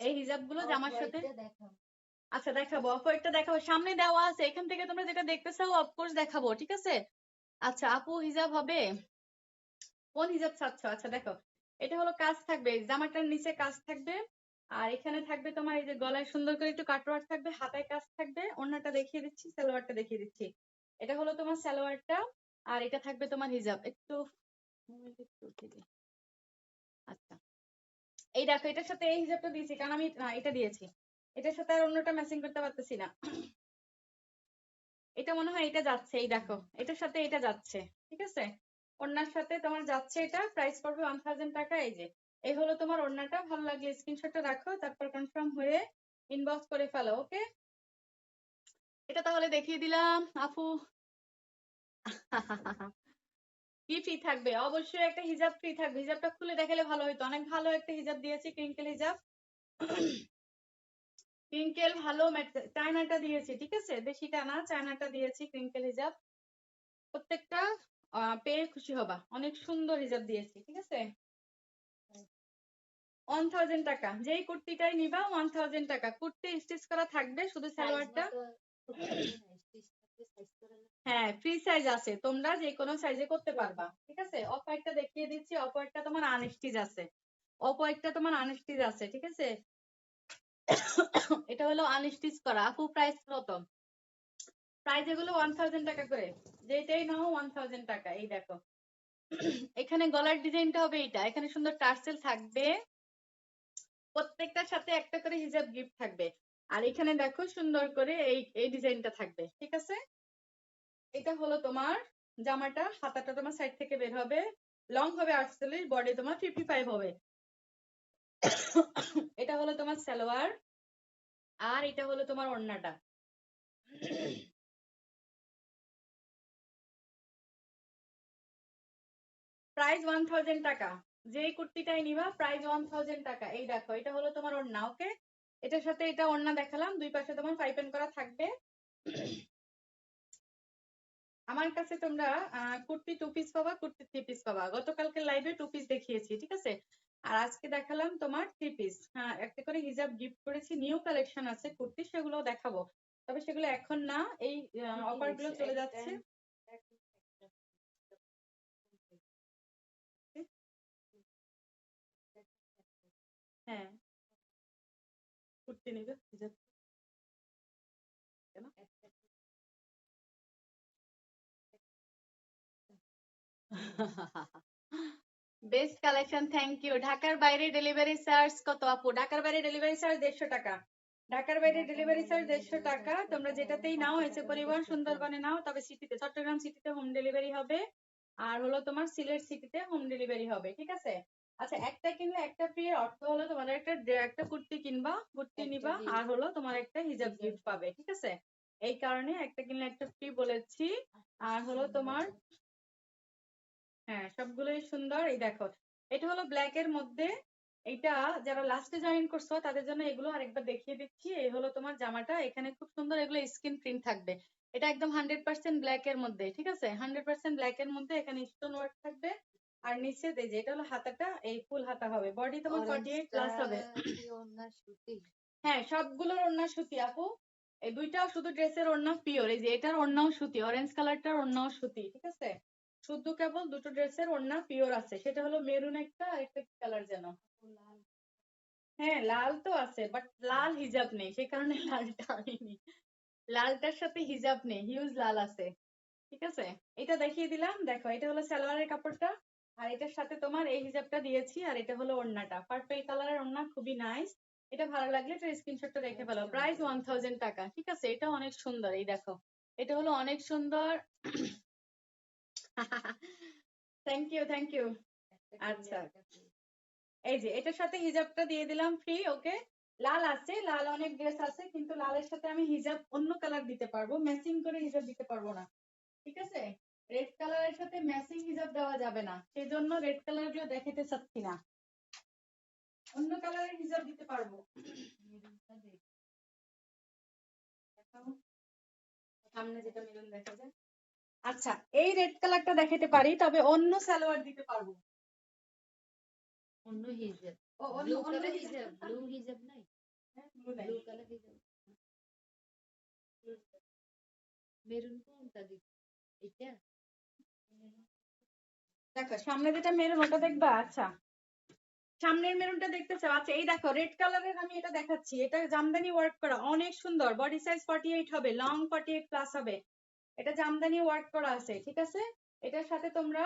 এই হিজাব গুলো জামার সাথে। আচ্ছা দেখাবো, অফ হোয়াইটটা দেখাবো, সামনে দেওয়া আছে, এখান থেকে তোমরা যেটা দেখতে চাও অফকোর্স দেখাবো, ঠিক আছে। আচ্ছা আপু হিজাব হবে, কোন হিজাব চাচ্ছ? আচ্ছা দেখো, এটা হলো কাজ থাকবে, জামাটার নিচে কাজ থাকবে, আর এখানে থাকবে তোমার এই যে গলায় সুন্দর করে একটু কাটওয়ার্ক থাকবে, হাতায় কাজ থাকবে, ওড়নাটা দেখিয়ে দিচ্ছি, সালোয়ারটা দেখিয়ে দিচ্ছি। এটা হলো তোমার সালোয়ারটা, আর এটা থাকবে তোমার হিজাব। একটু উঠিয়ে দিই। আচ্ছা এই দেখো, এটার সাথে এই হিজাবটা দিয়েছি, কারণ আমি এটা দিয়েছি, এটার সাথে আর অন্যটা ম্যাচিং করতে পারতেছি না। এটা মনে হয় এটা যাচ্ছে, এই দেখো এটার সাথে এটা যাচ্ছে, ঠিক আছে। ওড়নার সাথে তোমার যাচ্ছে, এটা প্রাইস পড়বে 1000 টাকা। এই যে এই হলো তোমার ওড়নাটা, ভালো লাগলে স্ক্রিনশটটা রাখো, তারপর কনফার্ম হয়ে ইনবক্স করে ফেলো, ওকে। এটা তাহলে দেখিয়ে দিলাম আপু। কি ফ্রি থাকবে? অবশ্যই একটা হিজাব ফ্রি থাকবে, হিজাবটা খুলে দেখালে ভালো হতো, অনেক ভালো একটা হিজাব দিয়েছি, ক্রিঙ্কেল হিজাব। ক্রিঙ্কেল ভালো চায়নাটা দিয়েছি, ঠিক আছে, বেশিটা না, চায়নাটা দিয়েছি ক্রিঙ্কেল হিজাব। প্রত্যেকটা পেয়ে খুশি হবা, অনেক সুন্দর হিজাব দিয়েছি, ঠিক আছে। 1000 টাকা, যেই কুর্তিটাই নিবা 1000 টাকা। কুর্তি স্টিচ করা থাকবে, শুধু সালোয়ারটা। হ্যাঁ ফ্রি সাইজ আছে, তোমরা যে কোনো সাইজে করতে পারবা, ঠিক আছে। অফ হোয়াইটটা দেখিয়ে দিচ্ছি, অফ হোয়াইটটা তোমার আনস্টিচ আছে, অফ হোয়াইটটা তোমার আনস্টিচ আছে, ঠিক আছে। এটা হলো আনস্টিচ করা। আপু প্রাইস কত? প্রাইস এগুলো 1000 টাকা করে, যেটাই নাও 1000 টাকা। এই দেখো এখানে গলার ডিজাইনটা হবে এটা, এখানে সুন্দর টার্সেল থাকবে, প্রত্যেকটার সাথে একটা করে হিজাব গিফট থাকবে, আর এখানে দেখো সুন্দর করে এই এই ডিজাইনটা থাকবে, ঠিক আছে। এটা হলো তোমার জামাটা, হাতাটা তোমার সাইড থেকে বের হবে, লং হবে 48, বডি তোমার 55 হবে। এটা হলো তোমার সালোয়ার, আর এটা হলো তোমার ওড়নাটা। প্রাইস 1000 টাকা, যেই কুর্তিটাই নিবা প্রাইস 1000 টাকা। এই দেখো এটা হলো তোমার ওড়না, ওকে। এটার সাথে এটা ওড়না দেখালাম, দুই পাশে তোমার পাইপেন করা থাকবে। আমার কাছে তোমরা কুর্তি 2 পিস পাবা, কুর্তি 3 পিস পাবা। গতকালকে লাইভে 2 পিস দেখিয়েছি, ঠিক আছে, আর আজকে দেখালাম তোমার 3 পিস। হ্যাঁ একটা করে হিজাব গিফট করেছি, নিউ কালেকশন আছে কুর্তি, সেগুলো দেখাবো, তবে সেগুলো এখন না, এই অফার গুলো চলে যাচ্ছে। হ্যাঁ কুর্তি নিবে হিজাব কেন? Best collection, thank you. ঢাকার বাইরে ডেলিভারি চার্জ কত আপু? ঢাকার বাইরে ডেলিভারি চার্জ 150 টাকা। ঢাকার বাইরে ডেলিভারি চার্জ 150 টাকা। তোমরা যেটাতেই নাও, এসে পরিবহন সুন্দরবনে নাও, তবে সিটিতে, চট্টগ্রাম সিটিতে হোম ডেলিভারি হবে, আর হলো তোমার সিলেট সিটিতে হোম ডেলিভারি হবে, ঠিক আছে। আচ্ছা একটা কিনলে একটা ফ্রি, অর্থ হলো তোমাদের একটা কুর্তি কিনবা, কুর্তি নিবা, আর হলো তোমার একটা হিজাব গিফট পাবে, ঠিক আছে। এই কারণে একটা কিনলে একটা ফ্রি বলেছি। আর হলো তোমার হ্যাঁ সবগুলোই সুন্দর। এই দেখো এটা হলো ব্ল্যাক এর মধ্যে, এইটা যারা লাস্টে জয়েন করছো তাদের জন্য এগুলো আরেকবার দেখিয়ে দিচ্ছি। এই হলো তোমার জামাটা, এখানে খুব সুন্দর এগুলো স্ক্রিন প্রিন্ট থাকবে, এটা একদম 100% ব্ল্যাক এর মধ্যে, ঠিক আছে, 100% ব্ল্যাক এর মধ্যে, এখানে স্টোন ওয়ার্ক থাকবে, আর নিচে এই যে এটা হলো হাতাটা, এই ফুল হাতা হবে, বডি তোমার 48 প্লাস হবে। হ্যাঁ সবগুলোর ওড়না সুতি আপু, এই দুইটাও শুধু ড্রেসের ওড়না পিওর, এই যে এটার ওড়নাও সুতি, অরেঞ্জ কালারটার ওড়নাও সুতি, ঠিক আছে। শুধু কেবল দুটো ড্রেসের ওড়না পিওর আছে, সেটা হলো মেরুন একটা, আর একটা কি কালার যেন। হ্যাঁ লাল তো আছে, বাট লাল হিজাব নেই, সেই কারণে লালটা আনিনি, লালটার সাথে হিজাব নেই, হিউজ লাল আছে, ঠিক আছে। এটা দেখিয়ে দিলাম, দেখো এটা হলো সালোয়ারের কাপড়টা, আর এটার সাথে তোমার এই হিজাবটা দিয়েছি, আর এটা হলো ওড়নাটা, পার্পল কালারের ওড়না, খুবই নাইস। এটা ভালো লাগলে একটা স্ক্রিনশটটা রেখে ফেলো। প্রাইস 1000 টাকা, ঠিক আছে। এটা অনেক সুন্দর, এই দেখো এটা হলো অনেক সুন্দর। Thank you thank you. আচ্ছা এই যে এটার সাথে হিজাবটা দিয়ে দিলাম ফ্রি, ওকে। লাল আছে, লাল অনেক ড্রেস আছে, কিন্তু লালের সাথে আমি হিজাব অন্য কালার দিতে পারবো, ম্যাচিং করে হিজাব দিতে পারবো না। ঠিক আছে, রেড কালারের সাথে ম্যাচিং হিজাব দেওয়া যাবে না, সেই জন্য রেড কালার গুলো দেখাতে চাচ্ছি না। অন্য কালারের হিজাব দিতে পারবো। সামনে যেটা মেরুন দেখা যায়। আচ্ছা, এই রেড কালারটা দেখাতে পারি, তবে অন্য সালোয়ার দিতে পারবো। অন্য হিজাব, ও অন্য ব্লু অন্য কালার হিজাব। হিজাব, ব্লু হিজাব নাই? হ্যাঁ, blue নাই। ব্লু কালার হিজাব, মেরুন কোনটা দিচ্ছি? এটা দেখো সামনে যেটা মেরুন ওটা দেখবা। আচ্ছা, সামনের মেরুনটা দেখতে চাও? আচ্ছা, এই দেখো রেড কালারের আমি এটা দেখাচ্ছি, এটা জামদানি ওয়ার্ক করা, অনেক সুন্দর, বডি সাইজ 48 হবে, লং 48 প্লাস হবে। এটা জামদানি ওয়ার্ক করা আছে, ঠিক আছে। এটার সাথে তোমরা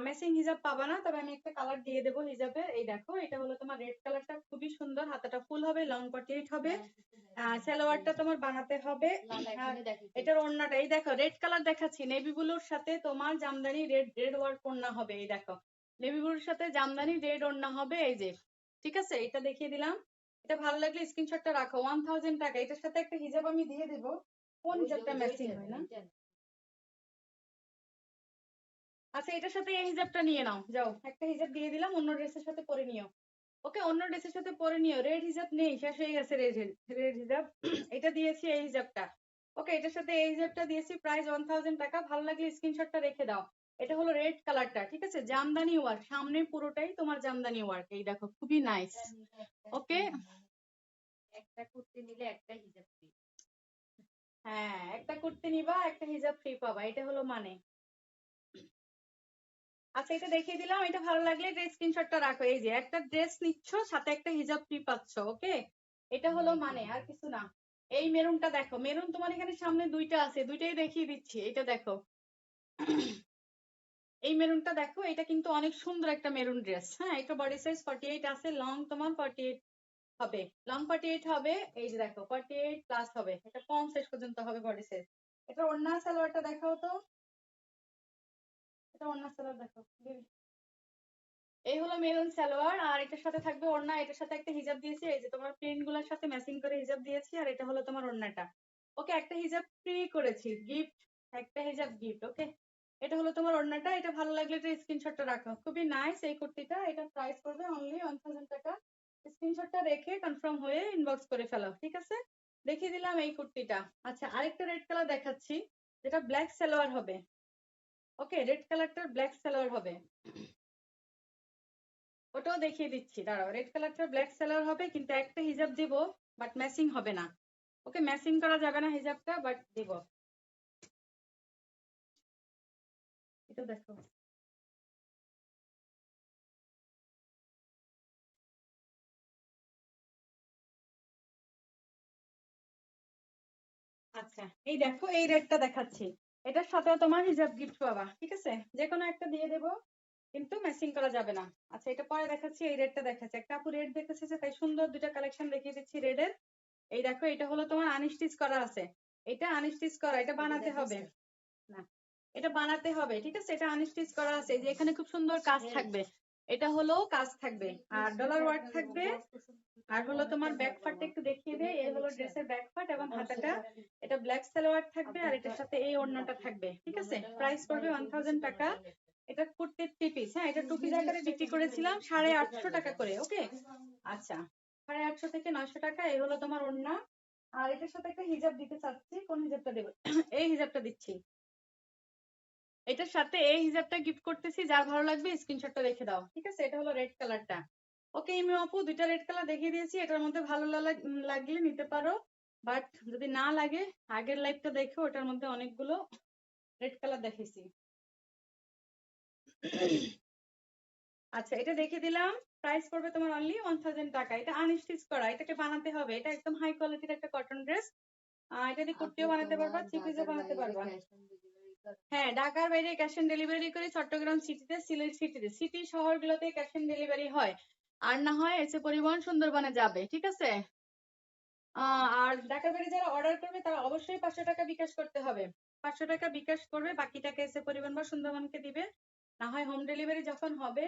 ম্যাচিং হিজাব পাবা না, তবে আমি একটা কালার দিয়ে দেবো হিজাবে। এই দেখো, এটা হলো তোমার রেড কালারটা, খুবই সুন্দর, হাতাটা ফুল হবে, লং 48 হবে, সালোয়ারটা তোমার বানাতে হবে। আর এটার ওড়নাটা এই দেখো, রেড কালার দেখাচ্ছি, নেভি ব্লুর সাথে তোমার জামদানি রেড রেড ওয়ার্ক ওড়না হবে। এই দেখো, নেভি ব্লুর সাথে জামদানি রেড ওড়না হবে, এই যে। ঠিক আছে, এটা দেখিয়ে দিলাম। এটা ভালো লাগলে স্ক্রিনশটটা রাখো। 1000 টাকা। এটার সাথে একটা হিজাব আমি দিয়ে দেবো, কোন হিজাবটা ম্যাচিং হয় না। আচ্ছা, এটার সাথে এই হিজাবটা নিয়ে নাও, যাও, একটা হিজাব দিয়ে দিলাম, অন্য ড্রেসের সাথে পরে নিও। ওকে, অন্য ড্রেসের সাথে পরে নিও। রেড হিজাব নেই, শেষ হয়ে গেছে রেড রেড হিজাব। এটা দিয়েছি, এই হিজাবটা। ওকে, এটার সাথে এই হিজাবটা দিয়েছি, প্রাইস 1000 টাকা। ভালো লাগলে স্ক্রিনশটটা রেখে দাও। এটা হলো রেড কালারটা, ঠিক আছে, জামদানি ওয়ার্ক, সামনে পুরোটাই তোমার জামদানি ওয়ার্ক। এই দেখো, খুবই নাইস। ওকে, একটা কুর্তি নিলে একটা হিজাব ফ্রি। হ্যাঁ, একটা কুর্তি নিবা, একটা হিজাব ফ্রি পাবা, এটা হলো মানে। আচ্ছা, এটা দেখিয়ে দিলাম, এটা ভালো লাগলে এটা স্ক্রিনশটটা রাখো। এই যে একটা ড্রেস নিচ্ছ, সাথে একটা হিজাব ফ্রি পাচ্ছ। ওকে, এটা হলো মানে, আর কিছু না। এই মেরুনটা দেখো, মেরুন তোমার এখানে সামনে দুইটা আছে, দুইটাই দেখিয়ে দিচ্ছি। এটা দেখো, এই মেরুনটা দেখো, এটা কিন্তু অনেক সুন্দর একটা মেরুন ড্রেস। হ্যাঁ, এটা বডি সাইজ 48 আছে, লং তোমার 48 হবে, লং 48 হবে। এই যে দেখো, 48 প্লাস হবে, এটা কম সাইজ পর্যন্ত হবে বডি সাইজ। এটা ওড়না সালোয়ারটা দেখাও তো, এটা ওড়না সালোয়ার দেখো। এই হলো মেরুন সালোয়ার, আর এটার সাথে থাকবে ওড়না, এটার সাথে একটা হিজাব দিয়েছি, এই যে তোমার প্রিন্ট গুলোর সাথে ম্যাচিং করে হিজাব দিয়েছি, আর এটা হলো তোমার ওড়নাটা। ওকে, একটা হিজাব ফ্রি করেছি, গিফট, একটা হিজাব গিফট। ওকে, এটা হলো তোমার ওড়নাটা। এটা ভালো লাগলে এটা স্ক্রিনশটটা রাখো, খুবই নাইস এই কুর্তিটা। এটা প্রাইস পড়বে অনলি 1000 টাকা। স্ক্রিনশটটা রেখে কনফার্ম হয়ে ইনবক্স করে ফেলো, ঠিক আছে। দেখিয়ে দিলাম এই কুর্তিটা। আচ্ছা, আরেকটা রেড কালার দেখাচ্ছি, যেটা ব্ল্যাক সালোয়ার হবে। ওকে, রেড কালারটার ব্ল্যাক সালোয়ার হবে, ওটাও দেখিয়ে দিচ্ছি, দাঁড়াও। রেড কালারটা ব্ল্যাক সালোয়ার হবে, কিন্তু একটা হিজাব দিব, বাট ম্যাচিং হবে না। ওকে, ম্যাচিং করা যাবে না হিজাবটা, বাট দিব। এটা দেখো, আচ্ছা, এই দেখো, এই রেডটা দেখাচ্ছি, এটার সাথেও তোমার হিজাব গিফট পাবা, ঠিক আছে। যে কোনো একটা দিয়ে দেবো, কিন্তু ম্যাচিং করা যাবে না। আচ্ছা, এটা পরে দেখাচ্ছি, এই রেডটা দেখাচ্ছি, একটা আপু রেড দেখতেছে, তাই সুন্দর দুইটা কালেকশন দেখিয়ে দিচ্ছি রেডের। এই দেখো, এটা হলো তোমার আনস্টিচ করা আছে, এটা আনস্টিচ করা, এটা বানাতে হবে না, এটা বানাতে হবে, ঠিক আছে। এটা আনস্টিচ করা আছে, যে এখানে খুব সুন্দর কাজ থাকবে, এটা হলো কাজ থাকবে, আর ডলার ওয়ার্ক থাকবে। আর হলো তোমার ব্যাক পার্টটা একটু দেখিয়ে দেয়, এই হলো ড্রেসের ব্যাক পার্ট এবং হাতাটা। এটা ব্ল্যাক সালোয়ার থাকবে, আর এটার সাথে এই ওড়নাটা থাকবে, ঠিক আছে। প্রাইস পড়বে 1000 টাকা। এটা কুর্তির থ্রি পিস, হ্যাঁ, এটা টু পিস আকারে বিক্রি করেছিলাম 850 টাকা করে। ওকে, আচ্ছা, 850 থেকে 900 টাকা। এই হলো তোমার ওড়না, আর এটার সাথে একটা হিজাব দিতে চাচ্ছি, কোন হিজাবটা দেবো? এই হিজাবটা দিচ্ছি, এটার সাথে এই হিজাবটা গিফট করতেছি, যার ভালো লাগবে স্ক্রিনশটটা রেখে দাও, ঠিক আছে। এটা হলো রেড কালারটা। ওকে, ইমি আপু, দুইটা রেড কালার দেখিয়ে দিয়েছি, এটার মধ্যে ভালো লাগলে নিতে পারো, বাট যদি না লাগে, আগের লাইভটা দেখো, ওটার মধ্যে অনেকগুলো রেড কালার দেখেছি। আচ্ছা, এটা দেখিয়ে দিলাম, প্রাইস পড়বে তোমার অনলি 1000 টাকা। এটা আনস্টিচ করা, এটাকে বানাতে হবে, এটা একদম হাই কোয়ালিটির একটা কটন ড্রেস। এটা দিয়ে কুর্তিও বানাতে পারবা, থ্রি পিসও বানাতে পারবা। হ্যাঁ, ঢাকার বাইরে ক্যাশ অন ডেলিভারি করে, চট্টগ্রাম সিটিতে, সিলেট সিটিতে, সিটি শহরগুলোতে ক্যাশ অন ডেলিভারি হয়, আর না হয় এসে পরিবহন সুন্দরবনে যাবে, ঠিক আছে। আর ঢাকার বাইরে যারা অর্ডার করবে, তারা অবশ্যই 500 টাকা বিকাশ করতে হবে, 500 টাকা বিকাশ করবে, বাকি টাকা এসে পরিবহন বা সুন্দরবনকে দিবে, না হয় হোম ডেলিভারি যখন হবে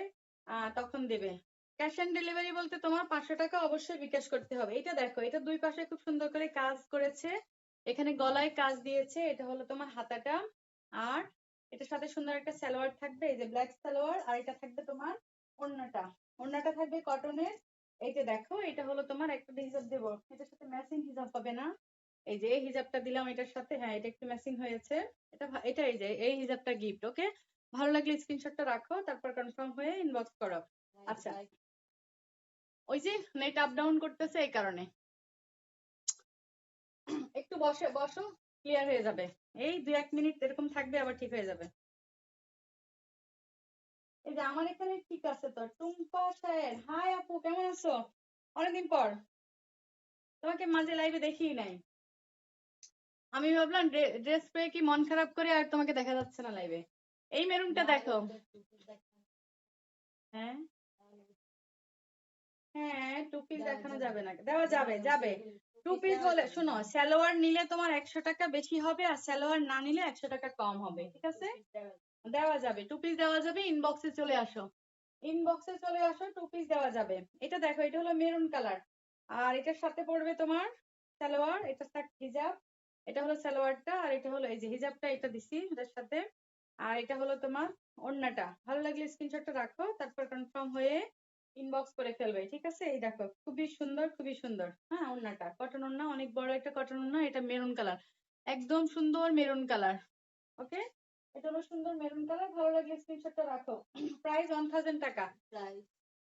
তখন দেবে। ক্যাশ অন ডেলিভারি বলতে তোমার 500 টাকা অবশ্যই বিকাশ করতে হবে। এটা দেখো, এটা দুই পাশে খুব সুন্দর করে কাজ করেছে, এখানে গলায় কাজ দিয়েছে, এটা হলো তোমার হাতাটা, আর এটার সাথে সুন্দর একটা সালোয়ার থাকবে, এই যে ব্ল্যাক সালোয়ার, আর এটা থাকবে তোমার ওড়নাটা। ওড়নাটা থাকবে কটনের। এই যে দেখো, এটা হলো তোমার একটা হিজাব দেবো, এটার সাথে ম্যাচিং হিজাব হবে না? এই যে এই হিজাবটা দিলাম এটার সাথে, হ্যাঁ এটা একটু ম্যাচিং হয়েছে। এটা এই যে এই হিজাবটা গিফট। ওকে, ভালো লাগলে স্ক্রিনশটটা রাখো, তারপর কনফার্ম হয়ে ইনবক্স করো। আচ্ছা, ওই যে নেট আপ ডাউন করতেছে এই কারণে। একটু বসে বসো, ক্লিয়ার হয়ে যাবে। এই 2-1 মিনিট এরকম থাকবে, আবার ঠিক হয়ে যাবে। এই যে আমার এখানে ঠিক আছে তো। টুম্পা স্যার, হাই আপু, কেমন আছো? অনেকদিন পর, তোমাকে মাঝে লাইভে দেখিই নাই। আমি ভাবলাম ড্রেস পেয়ে কি মন খারাপ করে আর তোমাকে দেখা যাচ্ছে না লাইভে। এই মেরুনটা দেখো। হ্যাঁ হ্যাঁ, টু পিস দেখানো যাবে না, দেওয়া যাবে যাবে। টু পিস হলে শোনো, সালোয়ার নিলে তোমার 100 টাকা বেশি হবে, আর সালোয়ার না নিলে 100 টাকা কম হবে, ঠিক আছে? দেওয়া যাবে, টু পিস দেওয়া যাবে। ইনবক্সে চলে আসো, ইনবক্সে চলে আসো, টু পিস দেওয়া যাবে। এটা দেখো, এটা হলো মেরুন কালার, আর এটার সাথে পড়বে তোমার সালোয়ার, এটা সাথে হিজাব। এটা হলো সালোয়ারটা, আর এটা হলো এই যে হিজাবটা, এটা দিছি এটার সাথে। আর এটা হলো তোমার ওড়নাটা। ভালো লাগলে স্ক্রিনশটটা রাখো, তারপর কনফার্ম হয়ে ইনবক্স করে ফেলবে, ঠিক আছে? এই দেখো, খুবই সুন্দর খুবই সুন্দর। হ্যাঁ, ওড়নাটা কটন ওড়না, অনেক বড় একটা কটন ওড়না, এটা মেরুন কালার, একদম সুন্দর মেরুন কালার। ওকে, এটা হলো সুন্দর মেরুন কালার। ভালো লাগলে স্ক্রিনশটটা রাখো। প্রাইস 1000 টাকা।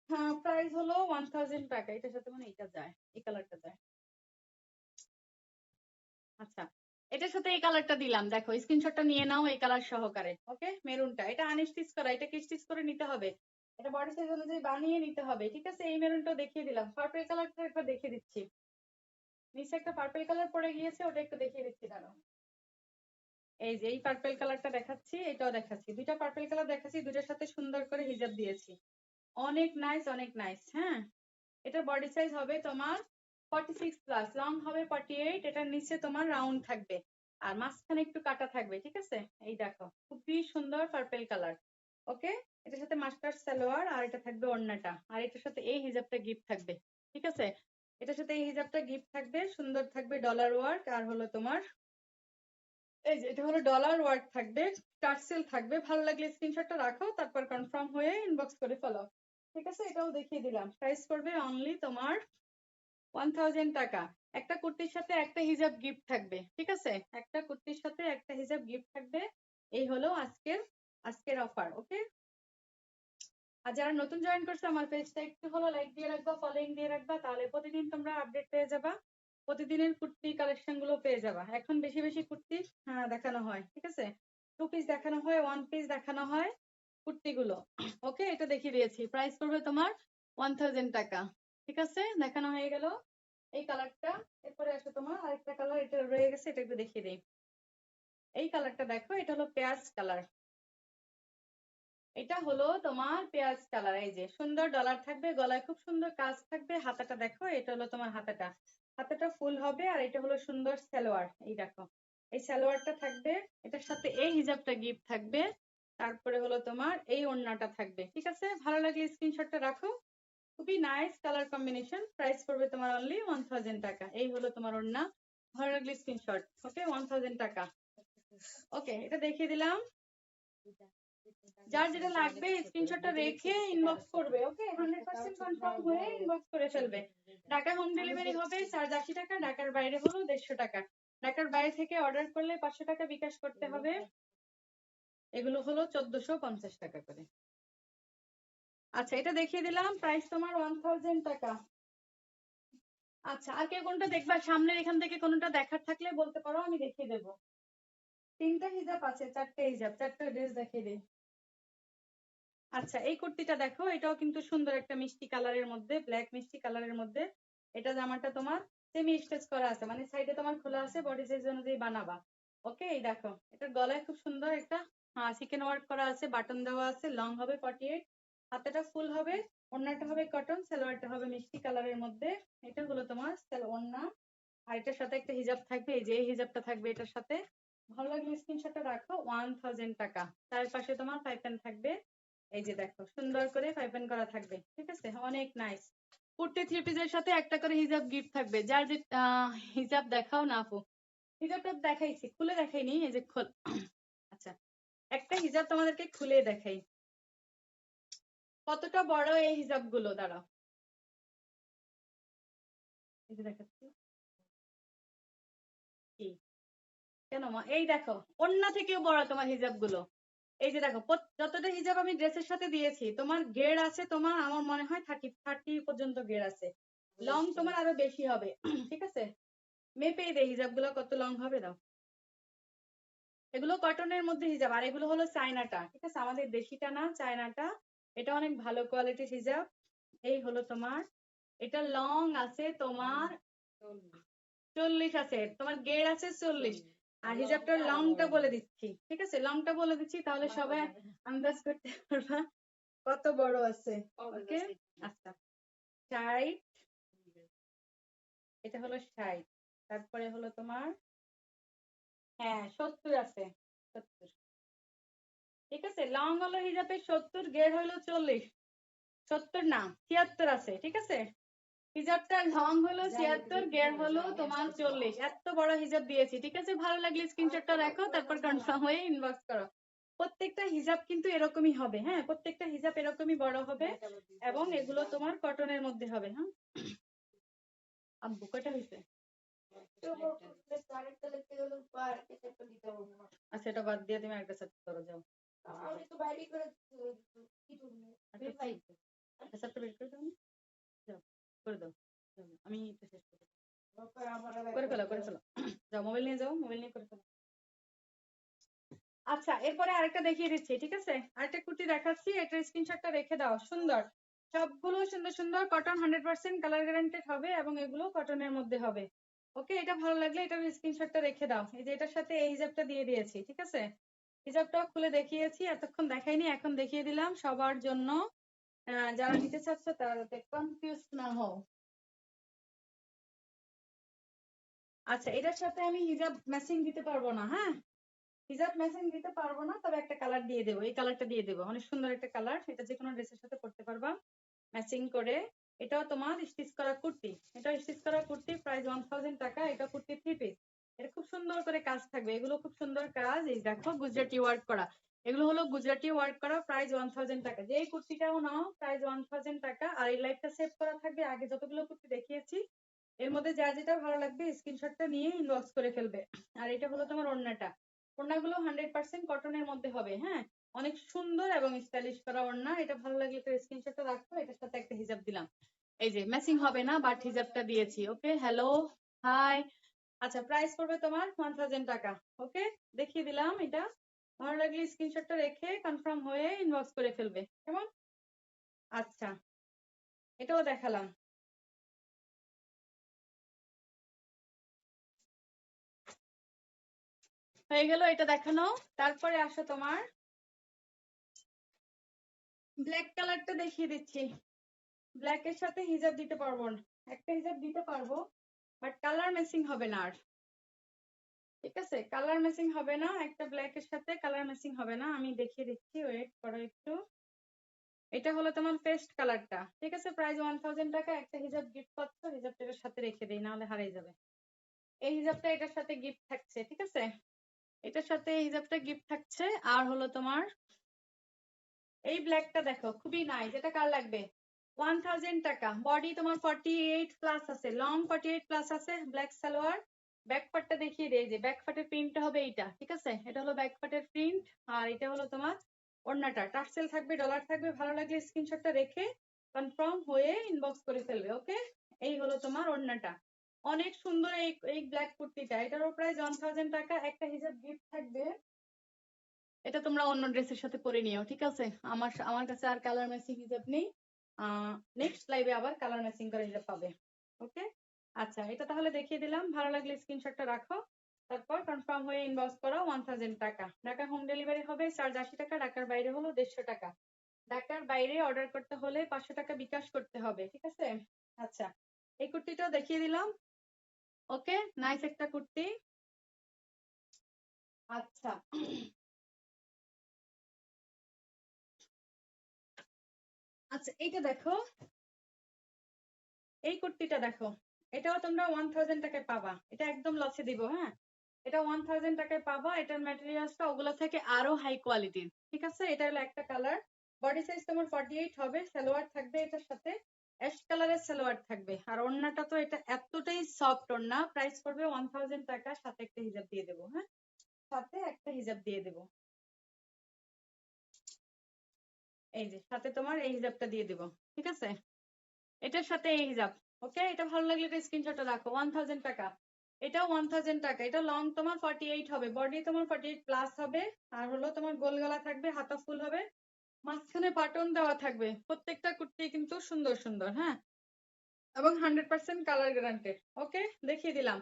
হ্যাঁ, প্রাইস হলো 1000 টাকা। এটার সাথে মানে এটা যায়, এই কালারটা যায়। আচ্ছা, এটার সাথে এই কালারটা দিলাম, দেখো স্ক্রিনশটটা নিয়ে নাও এই কালার সহকারে। ওকে, মেরুনটা, এটা আনস্টিচ করা, এটাকে স্টিচ করে নিতে হবে, এটা বডি সাইজ অনুযায়ী বানিয়ে নিতে হবে, ঠিক আছে? এই মেরুনটাও দেখিয়ে দিলাম। পার্পল কালারটা একবার দেখিয়ে দিচ্ছি, নিচে একটা পার্পল কালার পড়ে গিয়েছে, ওটা একটু দেখিয়ে দিচ্ছি, দাঁড়াও। এই যে এই পার্পল কালারটা দেখাচ্ছি, এটাও দেখাচ্ছি, দুইটা পার্পল কালার দেখাচ্ছি, দুইটার সাথে সুন্দর করে হিজাব দিয়েছি। অনেক নাইস, অনেক নাইস। হ্যাঁ, এটার বডি সাইজ হবে তোমার 46 প্লাস, লং হবে 48, এটার নিচে তোমার রাউন্ড থাকবে, আর মাঝখানে একটু কাটা থাকবে, ঠিক আছে? এই দেখো, খুবই সুন্দর পার্পল কালার। ওকে, এটার সাথে মাস্টার্ড সালোয়ার, আর এটা থাকবে ওড়নাটা, আর এটার সাথে এই হিজাবটা গিফট থাকবে, ঠিক আছে? এটার সাথে এই হিজাবটা গিফট থাকবে, সুন্দর থাকবে ডলার ওয়ার্ক, আর হলো তোমার এই যে এটা হলো ডলার ওয়ার্ক থাকবে, টার্সেল থাকবে। ভালো লাগলে স্ক্রিনশটটা রাখো, তারপর কনফার্ম হয়ে ইনবক্স করে ফেলো, ঠিক আছে? এটাও দেখিয়ে দিলাম। প্রাইস করবে অনলি তোমার 1000 টাকা। একটা কুর্তির সাথে একটা হিজাব গিফট থাকবে, ঠিক আছে? একটা কুর্তির সাথে একটা হিজাব গিফট থাকবে। এই হলো আজকের আজকের অফার। ওকে, আর যারা নতুন জয়েন করছে আমার পেজটা একটু হলো লাইক দিয়ে রাখবা, ফলোইং দিয়ে রাখবা, তাহলে প্রতিদিন তোমরা আপডেট পেয়ে যাবা, প্রতিদিনের কুর্তি কালেকশন গুলো পেয়ে যাবা। এখন বেশি বেশি কুর্তি দেখানো হয়, ঠিক আছে? টু পিস দেখানো হয়, ওয়ান পিস দেখানো হয় কুর্তিগুলো। ওকে, এটা দেখিয়ে দিয়েছি। প্রাইস পড়বে তোমার 1000 টাকা, ঠিক আছে? দেখানো হয়ে গেল এই কালারটা। এরপরে আসো তোমার আরেকটা কালার, এটা রয়ে গেছে, এটা একটু দেখিয়ে দিই। এই কালারটা দেখো, এটা হলো পেঁয়াজ কালার। এটা হলো তোমার পেঁয়াজ কালার। এই যে সুন্দর ডলার থাকবে, গলায় খুব সুন্দর কাজ থাকবে, হাতাটা দেখো, এটা হলো তোমার হাতাটা, হাতাটা ফুল হবে, আর এটা হলো সুন্দর সালোয়ার। এই দেখো, এই সালোয়ারটা থাকবে, এটার সাথে এই হিজাবটা গিফট থাকবে, তারপরে হলো তোমার এই ওড়নাটা থাকবে, ঠিক আছে? ভালো লাগলে স্ক্রিনশটটা রাখো। খুবই নাইস কালার কম্বিনেশন। প্রাইস পড়বে তোমার অনলি 1000 টাকা। এই হলো তোমার ওড়না, ভালো লাগলে স্ক্রিনশট। ওকে, 1000 টাকা। ওকে, এটা দেখিয়ে দিলাম। যার যেটা লাগবে স্ক্রিনশটটা রেখে ইনবক্স করবে। ওকে, 100% কনফার্ম হয়ে ইনবক্স করে ফেলবে। ঢাকা হোম ডেলিভারি হবে চার্জ 80 টাকা, ঢাকার বাইরে হলো 150 টাকা। ঢাকার বাইরে থেকে অর্ডার করলে 500 টাকা বিকাশ করতে হবে। এগুলো হলো 1450 টাকা করে। আচ্ছা, এটা দেখিয়ে দিলাম, প্রাইস তোমার 1000 টাকা। আচ্ছা, আর কেউ কোনটা দেখবা? সামনের এখান থেকে কোনটা দেখার থাকলে বলতে পারো, আমি দেখিয়ে দেবো। তিনটা হিজাব আছে, চারটে হিজাব, চারটে ড্রেস দেখিয়ে দিই। আচ্ছা, এই কুর্তিটা দেখো, এটাও কিন্তু সুন্দর একটা মিষ্টি কালারের মধ্যে, ব্ল্যাক মিষ্টি কালারের মধ্যে। এটা জামাটা তোমার সেমি স্টেচ করা আছে, মানে সাইডে তোমার খোলা আছে, বডি সাইজ অনুযায়ী বানাবা। ওকে, এই দেখো, এটার গলায় খুব সুন্দর একটা চিকেন ওয়ার্ক করা আছে, বাটন দেওয়া আছে, লং হবে 48, হাতেটা ফুল হবে, ওড়নাটা হবে কটন, সালোয়ারটা হবে মিষ্টি কালারের মধ্যে। এটা হলো তোমার ওড়না, আর এটার সাথে একটা হিজাব থাকবে, এই যে এই হিজাবটা থাকবে এটার সাথে। ভালো লাগলে স্ক্রিনশটটা রাখো। 1000 টাকা। তার পাশে তোমার পাইপেন থাকবে, এই যে দেখো সুন্দর করে পাইপিং করা থাকবে, ঠিক আছে, অনেক নাইস। কুর্তি থ্রি পিসের সাথে একটা করে হিজাব গিফট থাকবে। যার যে হিজাব দেখাও না আপু, হিজাবটা দেখাইছি, খুলে দেখাইনি, এই যে খোল। আচ্ছা, একটা হিজাব তোমাদেরকে খুলে দেখাই কতটা বড় এই হিজাব গুলো। দাঁড়াও, এই যে দেখাচ্ছি। কি কেন মা, এই দেখো ওড়না থেকেও বড় তোমার হিজাব গুলো। এই যে দেখো যতটা হিজাব আমি ড্রেসের সাথে দিয়েছি, তোমার গেড় আছে, তোমার আমার মনে হয় 30 পর্যন্ত গেড় আছে। লং তোমার আরো বেশি হবে। ঠিক আছে, মেপেই দে হিজাব গুলো কত লং হবে। দাও, এগুলো কটনের মধ্যে হিজাব, আর এগুলো হলো চায়নাটা, ঠিক আছে, আমাদের দেশিটা না, চায়নাটা। এটা অনেক ভালো কোয়ালিটির হিজাব। এই হলো তোমার, এটা লং আছে তোমার 40 আছে, তোমার গেড় আছে 40। আর হিজাবটার লংটা বলে দিচ্ছি, ঠিক আছে, লংটা বলে দিচ্ছি, তাহলে সবাই আন্দাজ করতে পারবা কত বড় আছে। ওকে, আচ্ছা, 60, এটা হলো 60, তারপরে হলো তোমার, হ্যাঁ 70 আছে, 70, ঠিক আছে। লং হলো হিজাবে 70, গের হলো 40, 70 না 76 আছে, ঠিক আছে। হিজাবটার লং হলো 76, গের হলো তোমার 40। এত বড় হিজাব দিয়েছি, ঠিক আছে। ভালো লাগলে স্ক্রিনশটটা রাখো, তারপর কনফার্ম হয়ে ইনবক্স করো। প্রত্যেকটা হিজাব কিন্তু এরকমই হবে, হ্যাঁ, প্রত্যেকটা হিজাব এরকমই বড় হবে, এবং এগুলো তোমার কটনের মধ্যে হবে। হ্যাঁ আব্বু কয়টা হয়েছে? আচ্ছা, এটা বাদ দিয়ে তুমি একটা সেট করো, যাও। একটা সেটটা বের করে দাও না? যাও, করে দাও, আমি এটা শেষ করবো। করে ফেলো, করে ফেলো। যাও, মোবাইল নিয়ে যাও, মোবাইল নিয়ে করে ফেলো। আচ্ছা, এরপরে আরেকটা দেখিয়ে দিচ্ছি, ঠিক আছে, আরেকটা কুর্তি দেখাচ্ছি, এটার স্ক্রিনশটটা রেখে দাও। সুন্দর, সবগুলো সুন্দর সুন্দর, কটন 100% কালার গ্যারান্টেড হবে, এবং এগুলো কটনের মধ্যে হবে। ওকে, এটা ভালো লাগলে এটার স্ক্রিনশটটা রেখে দাও। এই যে এটার সাথে এই হিজাবটা দিয়ে দিয়েছি, ঠিক আছে, হিজাবটাও খুলে দেখিয়েছি, এতক্ষণ দেখাইনি, এখন দেখিয়ে দিলাম সবার জন্য। যারা নিতে চাচ্ছ তারা যাতে কনফিউজ না হও। আচ্ছা, এটার সাথে আমি হিজাব ম্যাচিং দিতে পারবো না, হ্যাঁ, হিজাব ম্যাচিং দিতে পারবো না, তবে একটা কালার দিয়ে দেবো, এই কালারটা দিয়ে দেবো, অনেক সুন্দর একটা কালার, এটা যে কোনো ড্রেসের সাথে পরতে পারবা ম্যাচিং করে। এটাও তোমার স্টিচ করা কুর্তি, এটা স্টিচ করা কুর্তি, প্রাইস 1000 টাকা। এটা কুর্তি থ্রি পিস, এটা খুব সুন্দর করে কাজ থাকবে, এগুলো খুব সুন্দর কাজ, এই দেখো গুজরাটি ওয়ার্ক করা, এগুলো হলো গুজরাটি ওয়ার্ক করা, প্রাইস 1000 টাকা। যে এই কুর্তিটাও নাও, প্রাইস 1000 টাকা। আর এই লাইফটা সেভ করা থাকবে, আগে যতগুলো কুর্তি দেখিয়েছি এর মধ্যে যা যেটা ভালো লাগবে স্ক্রিনশটটা নিয়ে ইনবক্স করে ফেলবে। আর এটা হলো তোমার ওড়নাটা, ওড়নাগুলো 100% কটনের মধ্যে হবে, হ্যাঁ, অনেক সুন্দর এবং স্টাইলিশ করা ওড়না। এটা ভালো লাগলে একটা স্ক্রিনশটটা রাখো, এটার সাথে একটা হিজাব দিলাম, এই যে ম্যাচিং হবে না, বাট হিজাবটা দিয়েছি। ওকে, হ্যালো, হাই। আচ্ছা, প্রাইস পড়বে তোমার 1000 টাকা। ওকে, দেখিয়ে দিলাম এটা, ভালো লাগলে স্ক্রিনশটটা রেখে কনফার্ম হয়ে ইনবক্স করে ফেলবে, কেমন? আচ্ছা, এটাও দেখালাম। হয়ে গেল এটা দেখানো। তারপরে আসো তোমার ব্ল্যাক কালারটা দেখিয়ে দিচ্ছি। ব্ল্যাক এর সাথে হিজাব দিতে পারবো না, একটা হিজাব দিতে পারবো, বাট কালার ম্যাচিং হবে না আর, ঠিক আছে, কালার ম্যাচিং হবে না, একটা ব্ল্যাক এর সাথে কালার ম্যাচিং হবে না। আমি দেখিয়ে দিচ্ছি, ওয়েট করো একটু। এটা হলো তোমার পেস্ট কালারটা, ঠিক আছে, প্রাইস 1000 টাকা। একটা হিজাব গিফট পাচ্ছ, হিজাবটা এটার সাথে রেখে দেই, নাহলে হারিয়ে যাবে। এই হিজাবটা এটার সাথে গিফট থাকছে, ঠিক আছে, এটার সাথে এই হিজাবটা গিফট থাকছে। আর হলো তোমার এই ব্ল্যাকটা দেখো, খুবই নাইস, এটা কার লাগবে? 1000 টাকা। বডি তোমার 48 প্লাস আছে, লং 48 প্লাস আছে, ব্ল্যাক সালোয়ার। ব্যাক পার্টটা দেখিয়ে দেই, যে ব্যাক পার্টের প্রিন্টটা হবে এইটা, ঠিক আছে, এটা হলো ব্যাক পার্টের প্রিন্ট। আর এটা হলো তোমার ওড়নাটা, টার্সেল থাকবে, ডলার থাকবে। ভালো লাগলে স্ক্রিনশটটা রেখে কনফার্ম হয়ে ইনবক্স করে ফেলবে। ওকে, এই হলো তোমার ওড়নাটা, অনেক সুন্দর এই এই ব্ল্যাক কুর্তিটা, এটারও প্রাইস 1000 টাকা। একটা হিজাব গিফট থাকবে, এটা তোমরা অন্য ড্রেসের সাথে পরে নিও, ঠিক আছে। আমার আমার কাছে আর কালার ম্যাচিং হিজাব নেই, নেক্সট লাইভে আবার কালার ম্যাচিং করে হিজাব পাবে। ওকে, আচ্ছা, এটা তাহলে দেখিয়ে দিলাম, ভালো লাগলে স্ক্রিনশটটা রাখো, তারপর কনফার্ম হয়ে ইনবক্স করো। 1000 টাকা ঢাকা হোম ডেলিভারি হবে, চার্জ 80 টাকা, ঢাকার বাইরে হলো 150 টাকা। ঢাকার বাইরে অর্ডার করতে হলে 500 টাকা বিকাশ করতে হবে, ঠিক আছে। আচ্ছা, এই কুর্তিটা দেখিয়ে দিলাম। ওকে, নাইস একটা কুর্তি। আচ্ছা, আচ্ছা এইটা দেখো, এই কুর্তিটা দেখো, এটাও তোমরা 1000 টাকায় পাবা। এটা একদম লসে দিব, হ্যাঁ। এটা 1000 টাকায় পাবা। এটার ম্যাটেরিয়ালসটা ওগুলো থেকে আরো হাই কোয়ালিটির, ঠিক আছে। এটা হলো একটা কালার, বডি সাইজ তোমার 48 হবে, সালোয়ার থাকবে এটার সাথে, অ্যাশ কালারের সালোয়ার থাকবে। আর ওড়নাটা তো এটা এতটাই সফট ওড়না, প্রাইস পড়বে 1000 টাকা, সাথে একটা হিজাব দিয়ে দেবো, হ্যাঁ, সাথে একটা হিজাব দিয়ে দেবো। এই যে সাথে তোমার এই হিজাবটা দিয়ে দেবো, ঠিক আছে। এটার সাথে এই হিজাব, ওকে। এটা ভালো লাগলে এটা স্ক্রিনশটটা রাখো, 1000 টাকা। এটাও 1000 টাকা। এটা লং তোমার 48 হবে, বডি তোমার 48 প্লাস হবে। আর হলো তোমার গোল গলা থাকবে, হাতা ফুল হবে, মাঝখানে বাটন দেওয়া থাকবে। প্রত্যেকটা কুর্তি কিন্তু সুন্দর সুন্দর, হ্যাঁ, এবং 100% কালার গ্যারান্টেড। ওকে, দেখিয়ে দিলাম,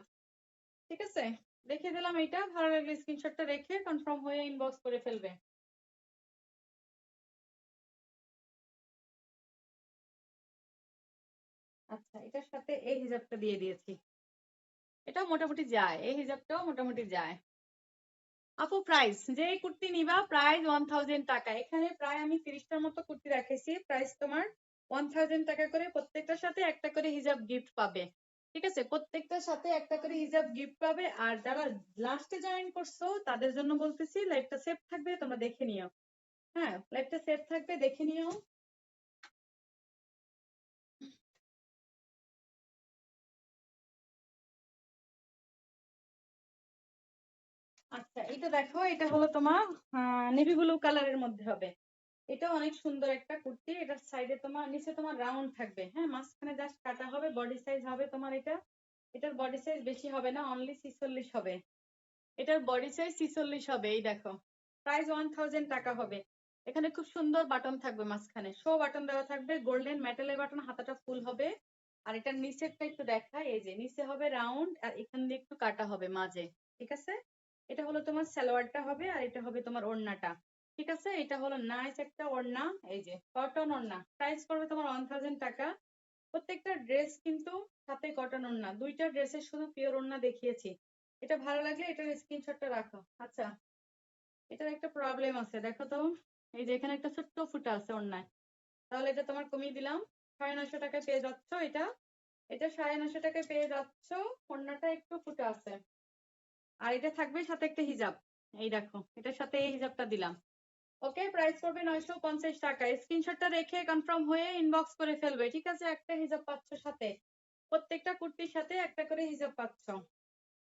ঠিক আছে, দেখিয়ে দিলাম। এইটা ভালো লাগলে স্ক্রিনশটটা রেখে কনফার্ম হয়ে ইনবক্স করে ফেলবে। আচ্ছা, এটার সাথে এই হিজাবটা দিয়ে দিয়েছি, এটা মোটামুটি যায়, এই হিজাবটাও মোটামুটি যায়। আপু প্রাইস, যে কুর্তি নিবা প্রাইস 1000 টাকা। এখানে প্রায় আমি 30টার মতো কুর্তি রেখেছি, প্রাইস তোমার 1000 টাকা করে। প্রত্যেকটার সাথে একটা করে হিজাব গিফট পাবে, ঠিক আছে। প্রত্যেকটার সাথে একটা করে হিজাব গিফট পাবে। আর যারা লাস্টে জয়েন করছো তাদের জন্য বলতেছি, লাইভটা সেভ থাকবে, তোমরা দেখে নিও, হ্যাঁ, লাইভটা সেভ থাকবে, দেখে নিও। আচ্ছা, এটা দেখো, এটা হলো তোমার নেভি ব্লু কালারের মধ্যে হবে। এটা অনেক সুন্দর একটা কুর্তি। এটার সাইডে তোমার, নিচে তোমার রাউন্ড থাকবে, হ্যাঁ, মাঝখানে জাস্ট কাটা হবে। বডি সাইজ হবে তোমার এটা, এটার বডি সাইজ বেশি হবে না, অনলি 46 হবে। এটার বডি সাইজ 46 হবে। এই দেখো, প্রাইস 1000 টাকা হবে। এখানে খুব সুন্দর বাটন থাকবে, মাঝখানে শো বাটন দেওয়া থাকবে, গোল্ডেন মেটালের বাটন, হাতাটা ফুল হবে। আর এটার নিচেরটা একটু দেখাই, এই যে নিচে হবে রাউন্ড, আর এখান দিয়ে একটু কাটা হবে মাঝে, ঠিক আছে। এটা হলো তোমার সালোয়ারটা হবে, আর এটা হবে তোমার ওড়নাটা, ঠিক আছে। এটা হলো নাইস একটা ওড়না, এই যে কটন ওড়না। প্রাইস পড়বে তোমার 1000 টাকা। প্রত্যেকটা ড্রেস কিন্তু সাথে কটন ওড়না, দুইটা ড্রেসের শুধু পিওর ওড়না দেখিয়েছি। এটা ভালো লাগলে এটার স্ক্রিনশটটা রাখো। আচ্ছা, এটার একটা প্রবলেম আছে, দেখো তো, এই যে এখানে একটা ছোট্ট ফুটা আছে ওড়নায়। তাহলে এটা তোমার কমিয়ে দিলাম, 950 টাকায় পেয়ে যাচ্ছ এটা। এটা 950 টাকায় পেয়ে যাচ্ছ। ওড়নাটা একটু ফুটা আছে। আর এটা থাকবে সাথে একটা হিজাব, এই দেখো, এটার সাথে এই হিজাবটা দিলাম। ওকে, প্রাইস পড়বে 950 টাকা। স্ক্রিনশটটা রেখে কনফার্ম হয়ে ইনবক্স করে ফেলবে, ঠিক আছে। একটা হিজাব পাচ্ছ সাথে, প্রত্যেকটা কুর্তির সাথে একটা করে হিজাব পাচ্ছ।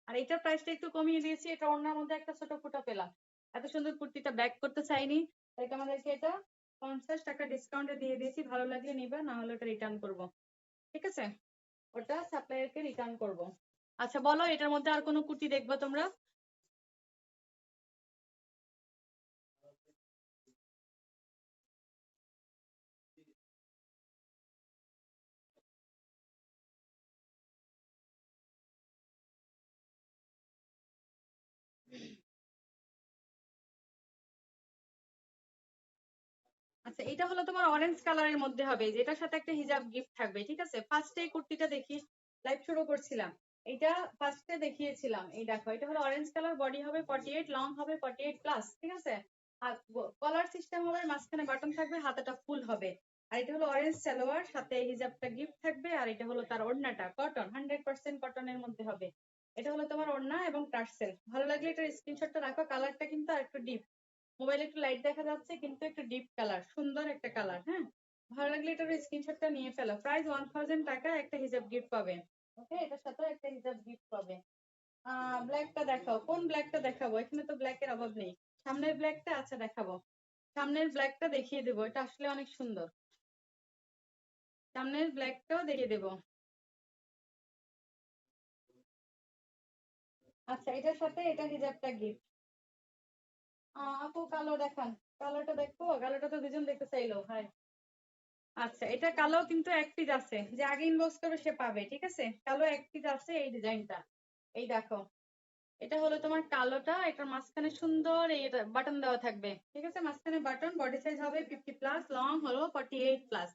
আর এটার প্রাইসটা একটু কমিয়ে দিয়েছি, এটা ওড়নার মধ্যে একটা ছোট ফুটা পেলাম। এত সুন্দর কুর্তিটা ব্যাক করতে চাইনি, তাই তোমাদেরকে এটা 50 টাকা ডিসকাউন্টে দিয়ে দিয়েছি। ভালো লাগলে নিবা, না হলে ওটা রিটার্ন করবো, ঠিক আছে। ওটা সাপ্লায়ারকে রিটার্ন করবো। আচ্ছা বলো, এটার মধ্যে আর কোনো কুর্তি দেখবা তোমরা? আচ্ছা, এটা হলো তোমার অরেঞ্জ কালারের মধ্যে হবে, যেটার সাথে একটা হিজাব গিফট থাকবে, ঠিক আছে। ফার্স্টে এই কুর্তিটা দেখি, লাইভ শুরু করছিলাম, এইটা ফার্স্টে দেখিয়েছিলাম। এই দেখো, এটা হলো অরেঞ্জ কালার, বডি হবে 48, লং হবে 48 প্লাস, ঠিক আছে। আর কলার সিস্টেম হবে, মাঝখানে বাটন থাকবে, হাতাটা ফুল হবে। আর এটা হলো অরেঞ্জ সালোয়ার, সাথে এই হিজাবটা গিফট থাকবে। আর এটা হলো তার ওড়নাটা, কটন, 100% কটনের মধ্যে হবে। এটা হলো তোমার ওড়না এবং টার্সেল। ভালো লাগলে এটার স্ক্রিনশটটা রাখো। কালারটা কিন্তু আর একটু ডিপ, মোবাইলে একটু লাইট দেখা যাচ্ছে কিন্তু একটু ডিপ কালার, সুন্দর একটা কালার, হ্যাঁ। ভালো লাগলে এটার স্ক্রিনশটটা নিয়ে ফেলো। প্রাইস 1000 টাকা, একটা হিজাব গিফট পাবে। ওকে, এটার সাথে একটা হিজাব গিফট পাবে। ব্ল্যাকটা দেখাও, কোন ব্ল্যাকটা দেখাবো? এখানে তো ব্ল্যাকের অভাব নেই। সামনের ব্ল্যাকটা, আচ্ছা দেখাবো। সামনের ব্ল্যাকটা দেখিয়ে দেবো, এটা আসলে অনেক সুন্দর। সামনের ব্ল্যাকটাও দেখিয়ে দেবো। আচ্ছা, এটার সাথে এটা হিজাবটা গিফট। আপু কালো দেখান, কালোটা দেখবো, কালোটা তো দুজন দেখতে চাইলো, হাই। আচ্ছা, এটা কালো কিন্তু এক পিস আছে, যে আগে ইনবক্স করবে সে পাবে, ঠিক আছে। কালো এক পিস আছে, এই ডিজাইনটা, এই দেখো। এটা হলো তোমার কালোটা, এটার মাঝখানে সুন্দর এই বাটন দেওয়া থাকবে, ঠিক আছে। মাঝখানে বাটন, বডি সাইজ হবে 50 প্লাস, লং হলো 48 প্লাস।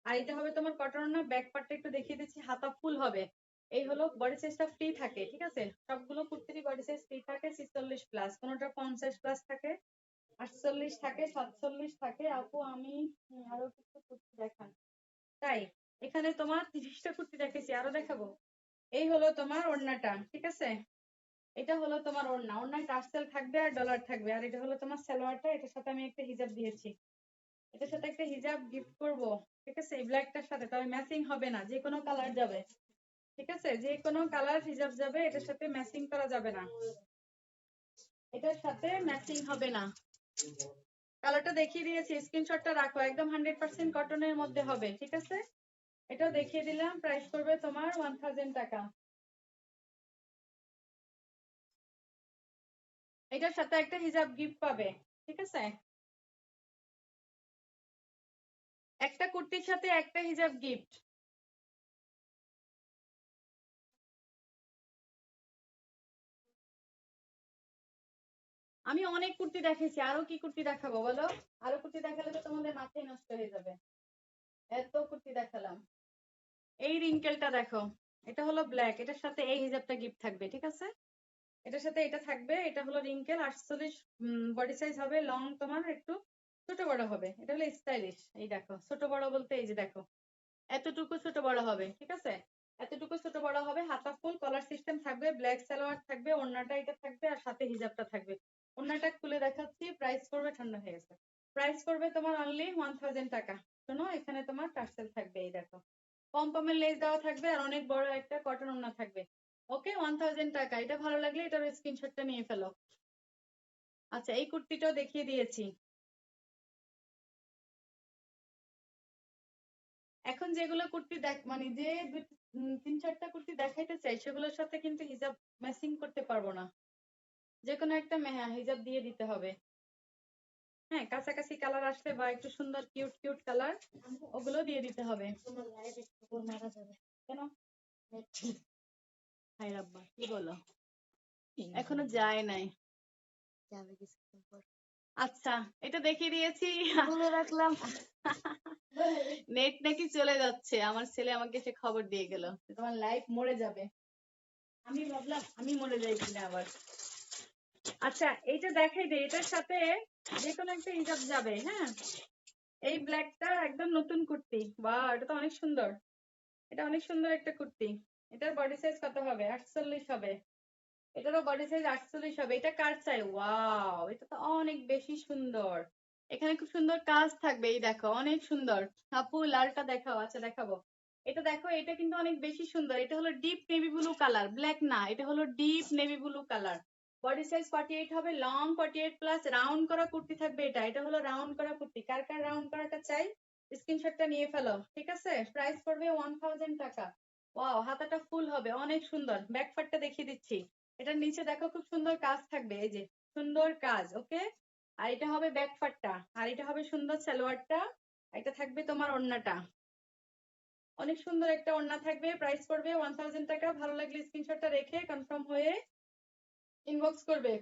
আর এটা হবে তোমার কটন না, ব্যাক পার্টটা একটু দেখিয়ে দিচ্ছি, হাতা ফুল হবে। এই হলো বডি সাইজটা ফ্রি থাকে, ঠিক আছে। সবগুলো কুর্তিরই বডি সাইজ ফ্রি থাকে 46 প্লাস, কোনোটা 50 প্লাস থাকে, 48 থাকে, 47 থাকে। আপু আমি আরো কিছু কুর্তি দেখান। তাই এখানে তোমার 30টা কুর্তি দেখেছি, আরো দেখাবো। এই হলো তোমার ওড়নাটা, ঠিক আছে? এটা হলো তোমার ওড়না, ওড়নায় টার্সেল থাকবে আর ডলার থাকবে। আর এটা হলো তোমার সালোয়ারটা, এটার সাথে আমি একটা হিজাব দিয়েছি। এটার সাথে একটা হিজাব গিফট করব, ঠিক আছে? এই ব্ল্যাকটার সাথে, তবে ম্যাচিং হবে না, যে কোনো কালার যাবে, ঠিক আছে? যে কোনো কালার হিজাব যাবে, এটার সাথে ম্যাচিং করা যাবে না, এটার সাথে ম্যাচিং হবে না। কালারটা দেখিয়ে দিয়েছি, স্ক্রিনশটটা রাখো, একদম 100% কটনের মধ্যে হবে, ঠিক আছে? এটাও দেখিয়ে দিলাম, প্রাইস করবে তোমার 1000 টাকা। এটার সাথে একটা হিজাব গিফট পাবে, ঠিক আছে? একটা কুর্তির সাথে একটা হিজাব গিফট। আমি অনেক কুর্তি দেখেছি, আরো কি কুর্তি দেখাবো বলো? আরো কুর্তি দেখালে তো তোমাদের মাথায় নষ্ট হয়ে যাবে, এত কুর্তি দেখালাম। এই রিঙ্কেলটা দেখো, এটা হলো ব্ল্যাক, এটার সাথে এই হিজাবটা গিফট থাকবে, ঠিক আছে? এটার সাথে এটা থাকবে, এটা হলো রিঙ্কেল 48, বডি সাইজ হবে, লং তোমার একটু ছোট বড় হবে। এটা হলো স্টাইলিশ, এই দেখো ছোট বড় বলতে এই যে দেখো এতটুকু ছোট বড় হবে, ঠিক আছে? এতটুকু ছোট বড় হবে, হাতা ফুল, কলার সিস্টেম থাকবে, ব্ল্যাক সালোয়ার থাকবে, ওড়নাটা এটা থাকবে আর সাথে হিজাবটা থাকবে। ওড়নাটা খুলে দেখাচ্ছি, প্রাইস পড়বে, ঠান্ডা হয়ে গেছে, প্রাইস পড়বে তোমার অনলি 1000 টাকা। শোনো, এখানে তোমার টার্সেল থাকবে, এই দেখো পম পমের লেস দেওয়া থাকবে আর অনেক বড় একটা কটন ওড়না থাকবে। ওকে, 1000 টাকা। এটা ভালো লাগলে এটার স্ক্রিনশটটা নিয়ে ফেলো। আচ্ছা, এই কুর্তিটাও দেখিয়ে দিয়েছি। এখন যেগুলো কুর্তি দেখ মানে যে 3-4টা কুর্তি দেখাইতে চাই, সেগুলোর সাথে কিন্তু হিজাব ম্যাচিং করতে পারবো না, যে কোনো একটা হিজাব দিয়ে দিতে হবে। হ্যাঁ, কাছাকাছি কালার আসলে বা একটু সুন্দর কিউট কিউট কালার, ওগুলো দিয়ে দিতে হবে। কেন? হাই রাব্বা, কি বলো? এখনো যায় নাই। আচ্ছা, এটা দেখিয়ে দিয়েছি, বলে রাখলাম। নেট নাকি চলে যাচ্ছে, আমার ছেলে আমাকে এসে খবর দিয়ে গেল যে তোমার লাইফ মরে যাবে। আমি ভাবলাম আমি মরে যাই কিনা আবার। আচ্ছা, এইটা দেখাই দে, এটার সাথে যে কোনো একটা হিজাব যাবে, হ্যাঁ? এই ব্ল্যাকটা একদম নতুন কুর্তি, বাহ, এটা তো অনেক সুন্দর। এটা অনেক সুন্দর একটা কুর্তি। এটার বডি সাইজ কত হবে? 48 হবে। এটারও বডি সাইজ 48 হবে। এটা কার চাই? ওয়াও, এটা তো অনেক বেশি সুন্দর। এখানে খুব সুন্দর কাজ থাকবে, এই দেখো অনেক সুন্দর। আপু লালটা দেখাও। আচ্ছা দেখাবো। এটা দেখো, এটা কিন্তু অনেক বেশি সুন্দর। এটা হলো deep navy blue colour, black না, এটা হলো deep navy blue colour. Body size 48 হবে, লং 48 প্লাস, রাউন্ড করা কুর্তি থাকবে। এটা এটা হলো রাউন্ড করা কুর্তি। কার কার রাউন্ড করাটা চাই, স্ক্রিনশটটা নিয়ে ফেলো, ঠিক আছে? প্রাইস পড়বে 1000 টাকা। ওয়াও, হাতাটা ফুল হবে, অনেক সুন্দর। ব্যাক পার্টটা দেখিয়ে দিচ্ছি। এটার নিচে দেখো খুব সুন্দর কাজ থাকবে, এই যে সুন্দর কাজ, ওকে? আর এটা হবে ব্যাক পার্টটা, আর এটা হবে সুন্দর সালোয়ারটা, এটা থাকবে তোমার ওড়নাটা। অনেক সুন্দর একটা ওড়না থাকবে, প্রাইস পড়বে 1000 টাকা। ভালো লাগলে স্ক্রিনশটটা রেখে কনফার্ম হয়ে ইনবক্স করবে।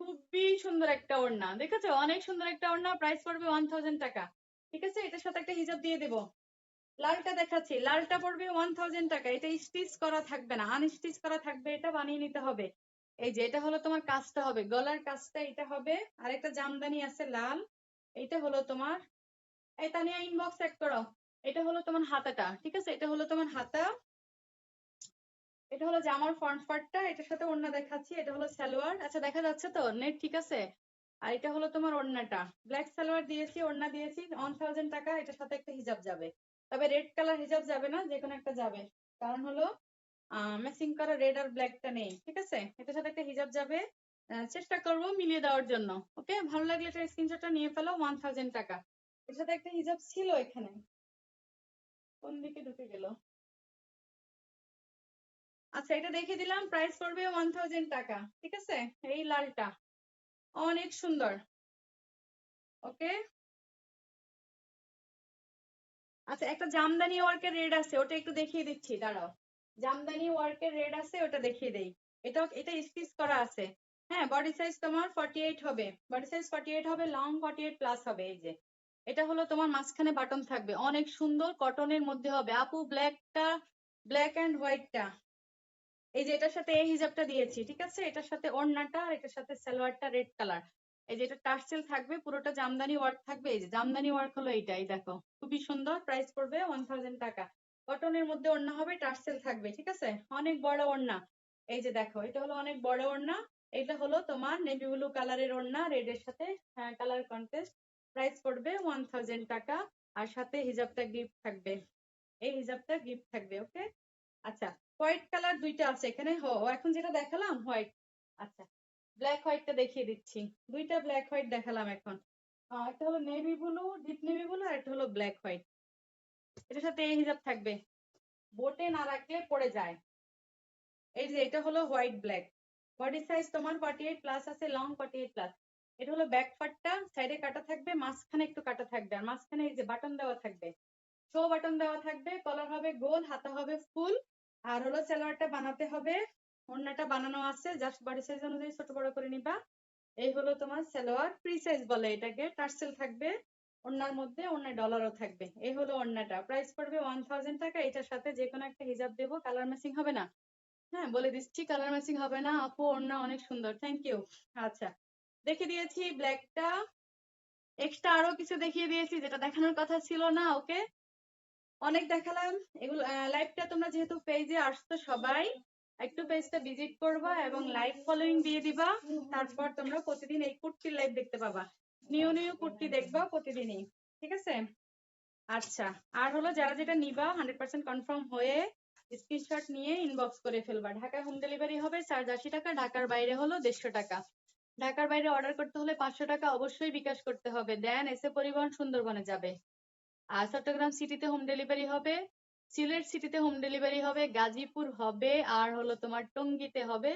খুবই সুন্দর একটা ওড়না, দেখেছো? অনেক সুন্দর একটা ওড়না, প্রাইস পড়বে 1000 টাকা, ঠিক আছে? এটার সাথে একটা হিজাব দিয়ে দেবো। লালটা দেখাচ্ছি, লালটা পড়বে 1000 টাকা। এটা স্টিচ করা থাকবে না, আনস্টিচ করা থাকবে, এটা বানিয়ে নিতে হবে। এই যে এটা হলো তোমার কাজটা হবে, গলার কাজটা এটা হবে। আর একটা জামদানি আছে লাল, এটা হলো তোমার, এই তানিয়া ইনবক্স চেক করো। এটা হলো তোমার হাতাটা, ঠিক আছে? এটা হলো তোমার হাতা, এটা হলো জামার ফ্রন্ট পার্টটা, এটার সাথে ওড়না দেখাচ্ছি। এটা হলো সালোয়ার, আচ্ছা দেখা যাচ্ছে তো নেট, ঠিক আছে? আর এটা হলো তোমার ওড়নাটা, ব্ল্যাক সালোয়ার দিয়েছি, ওড়না দিয়েছি, 1000 টাকা। এটার সাথে একটা হিজাব যাবে, তবে রেড কালার হিজাব যাবে না, যে কোনো একটা যাবে। কারণ হলো ম্যাচিং করা রেড আর ব্ল্যাকটা নেই, ঠিক আছে? এটার সাথে একটা হিজাব যাবে, চেষ্টা করব মিলিয়ে দেওয়ার জন্য। ওকে, ভালো লাগলে এটা স্ক্রিনশটটা নিয়ে ফেলো, 1000 টাকা। এর সাথে একটা হিজাব ছিল এখানে, কোন দিকে ঢুকে গেল? আচ্ছা, এটা দেখিয়ে দিলাম, প্রাইস পড়বে 1000 টাকা, ঠিক আছে? এই লালটা অনেক সুন্দর, ওকে? আচ্ছা, একটা জামদানি ওয়ার্কের রেড আছে, ওটা একটু দেখিয়ে দিচ্ছি, দাঁড়াও। জামদানি ওয়ার্কের রেড আছে, ওটা দেখিয়ে দেই। এটা স্টিচ করা আছে। হ্যাঁ, বডি সাইজ তোমার 48 হবে, বডি সাইজ 48 হবে, লং 48 প্লাস হবে। এই যে এটা হলো তোমার মাঝখানে বাটন থাকবে, অনেক সুন্দর, কটনের মধ্যে হবে। আপু ব্ল্যাকটা, ব্ল্যাক এন্ড হোয়াইটটা, এই যে এটার সাথে এই হিজাবটা দিয়েছি, ঠিক আছে? এটার সাথে ওড়নাটা আর এটার সাথে সালোয়ারটা রেড কালার। এই যে এটা টার্সেল থাকবে, পুরোটা জামদানি ওয়ার্ক থাকবে। এই যে জামদানি ওয়ার্ক হলো এইটাই, দেখো খুবই সুন্দর। প্রাইস পড়বে 1000 টাকা। কটনের মধ্যে ওড়না হবে, টার্সেল থাকবে, ঠিক আছে? অনেক বড় ওড়না। এই যে দেখো, এটা হলো অনেক বড় ওড়না। এটা হলো তোমার নেভি ব্লু কালারের ওড়না, রেড এর সাথে কালার কন্ট্রাস্ট। প্রাইস পড়বে 1000 টাকা। আর সাথে হিজাবটা গিফট থাকবে, এই হিজাবটা গিফট থাকবে। ওকে, আচ্ছা। হোয়াইট কালার দুইটা আছে এখানে। এখন যেটা দেখালাম হোয়াইট। আচ্ছা, ব্ল্যাক হোয়াইটটা দেখিয়ে দিচ্ছি। দুইটা ব্ল্যাক হোয়াইট দেখালাম এখন। একটা হলো navy blue, deep navy blue, আর একটা হলো ব্ল্যাক হোয়াইট। এটার সাথে এই হিজাব থাকবে, বোটে না রাখলে পড়ে যায়। এই যে এটা হলো হোয়াইট ব্ল্যাক। বডি সাইজ তোমার 48 প্লাস আছে, লং 48 প্লাস। এটা হলো ব্যাক পার্টটা, সাইডে কাটা থাকবে, মাঝখানে একটু কাটা থাকবে, আর মাঝখানে এই যে বাটন দেওয়া থাকবে, শো বাটন দেওয়া থাকবে। কলার হবে গোল, হাতা হবে ফুল। আর হলো সালোয়ারটা বানাতে হবে, ওড়নাটা বানানো আছে, জাস্ট বডি সাইজ অনুযায়ী ছোট বড় করে নিবা। এই হলো তোমার সালোয়ার, ফ্রি সাইজ বলে এটাকে। টার্সেল থাকবে ওড়নার মধ্যে, ওড়নায় ডলারও থাকবে। এই হলো ওড়নাটা, প্রাইস পড়বে 1000 টাকা। এটার সাথে যে কোনো একটা হিজাব দেবো, কালার ম্যাচিং হবে না? হ্যাঁ, বলে দিচ্ছি, কালার ম্যাচিং হবে না আপু, ওড়না অনেক সুন্দর। Thank you. আচ্ছা, দেখে দিয়েছি ব্ল্যাকটা, এক্সট্রা আরো কিছু দেখিয়ে দিয়েছি যেটা দেখানোর কথা ছিল না। ওকে, অনেক দেখালাম এগুলো। লাইভটা তোমরা যেহেতু পেজে আসছো সবাই, একটু পেজটা ভিজিট করবা এবং লাইক ফলোইং দিয়ে দিবা। তারপর তোমরা প্রতিদিন এই কুর্তির লাইভ দেখতে পাবা, নিউ নিউ কুর্তি দেখবা প্রতিদিনই, ঠিক আছে? আচ্ছা, আর হলো যারা যেটা নিবা 100% কনফার্ম হয়ে স্ক্রিনশট নিয়ে ইনবক্স করে ফেলবা। ঢাকা হোম ডেলিভারি হবে চার্জ 80 টাকা, ঢাকার বাইরে হলো 150 টাকা। ঢাকার বাইরে অর্ডার করতে হলে 500 টাকা অবশ্যই বিকাশ করতে হবে, দেন এসে পরিবহন সুন্দরবনে যাবে। আর চট্টগ্রাম সিটিতে হোম ডেলিভারি হবে, সিলেট সিটিতে হোম ডেলিভারি হবে, গাজীপুর হবে, আর হলো তোমার টঙ্গীতে হবে,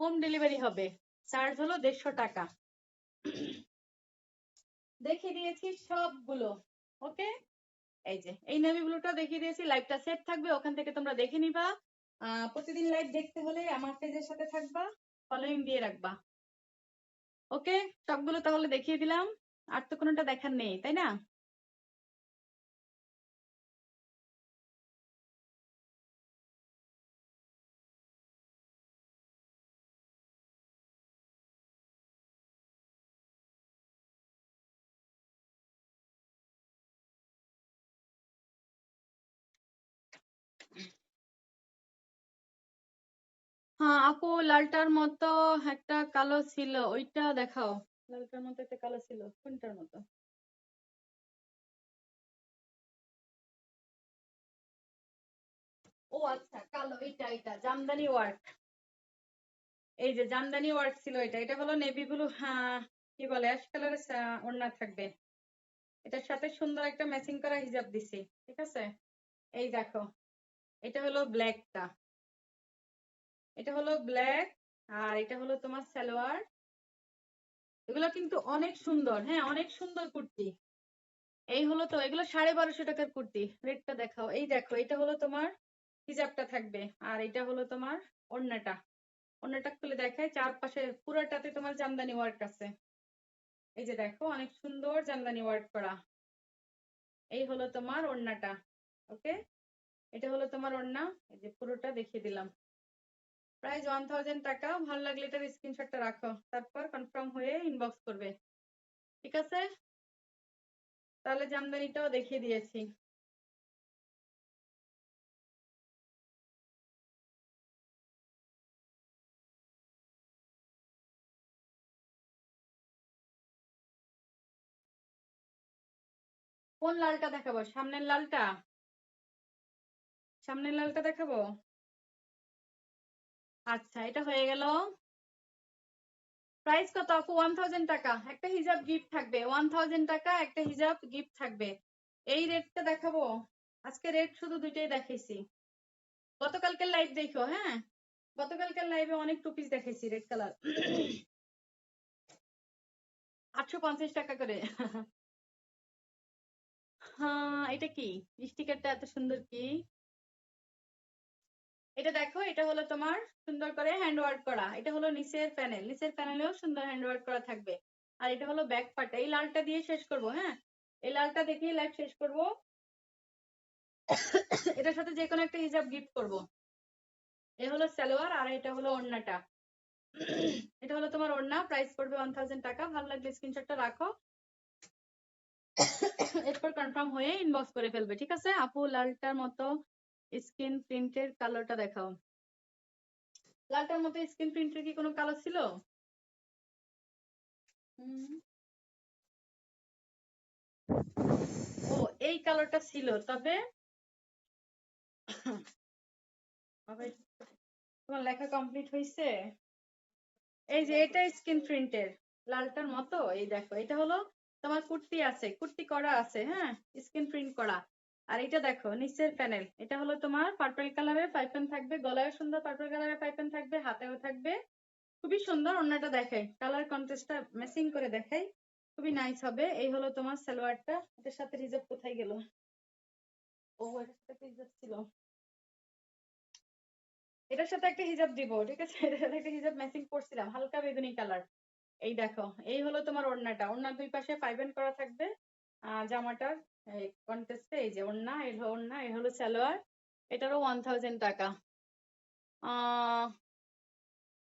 হোম ডেলিভারি হবে। চার্জ হলো 150 টাকা। দেখিয়ে দিয়েছি সবগুলো। ওকে, এই যে এই নেভি ব্লুটা দেখিয়ে দিয়েছি। লাইভটা সেভ থাকবে, ওখান থেকে তোমরা দেখে নিবা। প্রতিদিন লাইভ দেখতে হলে আমার পেজের সাথে থাকবা, ফলোইং দিয়ে রাখবা। ওকে, সবগুলো তাহলে দেখিয়ে দিলাম। আর তো কোনোটা দেখার নেই, তাই না? হ্যাঁ আপু, লালটার মতো একটা কালো ছিল, ওইটা দেখাও। লালটার মতো একটা কালো ছিল, কোনটার মতো? ও আচ্ছা, কালো, এটা জামদানি ওয়ার্ক। এই যে জামদানি ওয়ার্ক ছিল এটা। এটা হলো নেভি ব্লু, হ্যাঁ কি বলে, অ্যাশ কালারের ওড়না থাকবে। এটার সাথে সুন্দর একটা ম্যাচিং করা হিজাব দিছি, ঠিক আছে? এই দেখো, এটা হলো ব্ল্যাকটা, এটা হলো ব্ল্যাক। আর এটা হলো তোমার সালোয়ার। এগুলো কিন্তু অনেক সুন্দর, হ্যাঁ অনেক সুন্দর কুর্তি। এই হলো তো, এগুলো 1250 টাকার কুর্তি। রেটটা দেখাও। এই দেখো, এটা হলো তোমার হিজাবটা থাকবে, আর এটা হলো তোমার ওড়নাটা। ওড়নাটা খুলে দেখায়, চারপাশে পুরোটাতে তোমার জামদানি ওয়ার্ক আছে। এই যে দেখো, অনেক সুন্দর জামদানি ওয়ার্ক করা। এই হলো তোমার ওড়নাটা। ওকে, এটা হলো তোমার ওড়না। এই যে পুরোটা দেখিয়ে দিলাম। প্রাইস 1000 টাকা। ভালো লাগলে এটার স্ক্রিনশটটা রাখো, তারপর কনফার্ম হয়ে ইনবক্স করবে, ঠিক আছে? তাহলে জামদানিটাও দেখিয়ে দিয়েছি। কোন লালটা দেখাবো? সামনের লালটা? সামনের লালটা দেখাবো। আচ্ছা, এটা হয়ে গেল। প্রাইস কত আপু? 1000 টাকা। একটা হিজাব গিফট থাকবে, 1000 টাকা একটা হিজাব গিফট থাকবে। এই রেটটা দেখাবো? আজকে রেট শুধু দুইটাই দেখাইছি। গতকালকের লাইভ দেখো, হ্যাঁ গতকালকের লাইভে অনেক টু পিস দেখাইছি রেড কালার। 850 টাকা করে। হ্যাঁ, এটা কি স্টিকারটা এত সুন্দর কি? এটা দেখো, এটা হলো তোমার সুন্দর করে হ্যান্ড ওয়ার্ক করা। এটা হলো নিচের প্যানেল, নিচের প্যানেলেও সুন্দর হ্যান্ড ওয়ার্ক করা থাকবে। আর এটা হলো ব্যাক পার্ট। এই লালটা দিয়ে শেষ করব, হ্যাঁ এই লালটা দেখিয়ে লাইভ শেষ করব। এটার সাথে যে কোনো একটা হিজাব গিফট করব। এ হলো সালোয়ার, আর এটা হলো ওড়নাটা। এটা হলো তোমার ওড়না, প্রাইস পড়বে 1000 টাকা। ভালো লাগলে স্ক্রিনশটটা রাখো, এরপর কনফার্ম হয়ে ইনবক্স করে ফেলবে, ঠিক আছে? আপু লালটার মতো স্ক্রিন প্রিন্টের কালারটা দেখাও। লালটার মতো স্ক্রিন প্রিন্টের কি কোনো কালার ছিল? ও এই কালারটা ছিল, তবে তোমার লেখা কমপ্লিট হয়েছে? এই যে এটা স্ক্রিন প্রিন্টের লালটার মতো, এই দেখো এটা হলো তোমার কুর্তি আছে, কুর্তি করা আছে, হ্যাঁ, স্ক্রিন প্রিন্ট করা। আর এটা দেখো নিচের প্যানেল, এটা হলো তোমার পার্পল কালারের পাইপেন থাকবে, গলায় সুন্দর পার্পল কালারের পাইপেন থাকবে, হাতেও থাকবে, খুবই সুন্দর। ওড়নাটা দেখাই, কালার কন্ট্রাস্টটা ম্যাচিং করে দেখাই, খুবই নাইস হবে। এই হলো তোমার সালোয়ারটা, এটার সাথে রিজার্ভ কোথায় গেল? ও এটার সাথে রিজার্ভ ছিল, এটার সাথে একটা হিজাব দিব, ঠিক আছে? এটার সাথে একটা হিজাব ম্যাচিং করছিলাম, হালকা বেগুনি কালার। এই দেখো এই হলো তোমার ওড়নাটা, ওড়নার দুই পাশে পাইবেন করা থাকবে। জামাটার কন্টেস্টে এই যে ওড়না, এই হলো ওড়না, এই হলো সালোয়ার, এটারও 1000 টাকা। আহ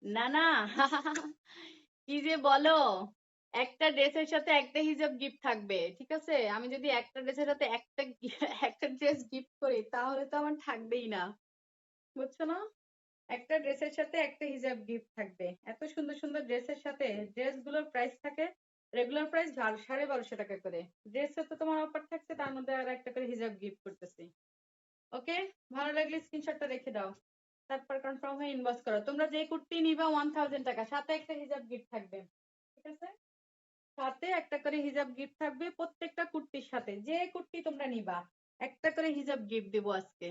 না না কি যে বলো, একটা ড্রেসের সাথে একটা হিজাব গিফট থাকবে, ঠিক আছে? আমি যদি একটা ড্রেসের সাথে একটা ড্রেস গিফট করি তাহলে তো আমার থাকবেই না, বুঝছো না? একটা ড্রেসের সাথে একটা হিজাব গিফট থাকবে। এত সুন্দর সুন্দর ড্রেসের সাথে ড্রেসগুলোর প্রাইস থাকে রেগুলার প্রাইস 1250 টাকা করে, ড্রেসে তো তোমার অফার থাকছে, তার মধ্যে আর একটা করে হিজাব গিফট করতেছি। ওকে, ভালো লাগলে স্ক্রিনশটটা রেখে দাও, তারপর কনফার্ম হয়ে ইনবক্স করো। তোমরা যে কুর্তি নিবা 1000 টাকা, সাথে একটা হিজাব গিফট থাকবে, ঠিক আছে? সাথে একটা করে হিজাব গিফট থাকবে, প্রত্যেকটা কুর্তির সাথে যে কুর্তি তোমরা নিবা একটা করে হিজাব গিফট দেবো আজকে।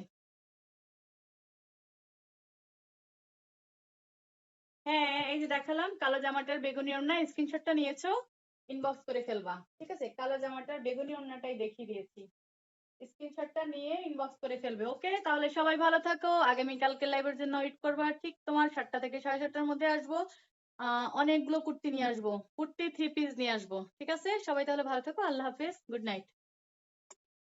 হ্যাঁ এই যে দেখালাম কালো জামাটার বেগুনি ওড়না, স্ক্রিনশটটা নিয়েছো, ইনবক্স করে ফেলবা, ঠিক আছে? কালো জামাটার বেগুনি ওড়নাটাই দেখিয়ে দিয়েছি, স্ক্রিনশটটা নিয়ে ইনবক্স করে ফেলবে। ওকে, তাহলে সবাই ভালো থাকো, আগামী কালকে লাইভের জন্য ওয়েট করবা, ঠিক তোমার 7টা থেকে 7:30টার মধ্যে আসবো। অনেকগুলো কুর্তি নিয়ে আসবো, কুর্তি 3 পিস নিয়ে আসবো, ঠিক আছে? সবাই তাহলে ভালো থাকো, আল্লাহ হাফেজ, গুড নাইট।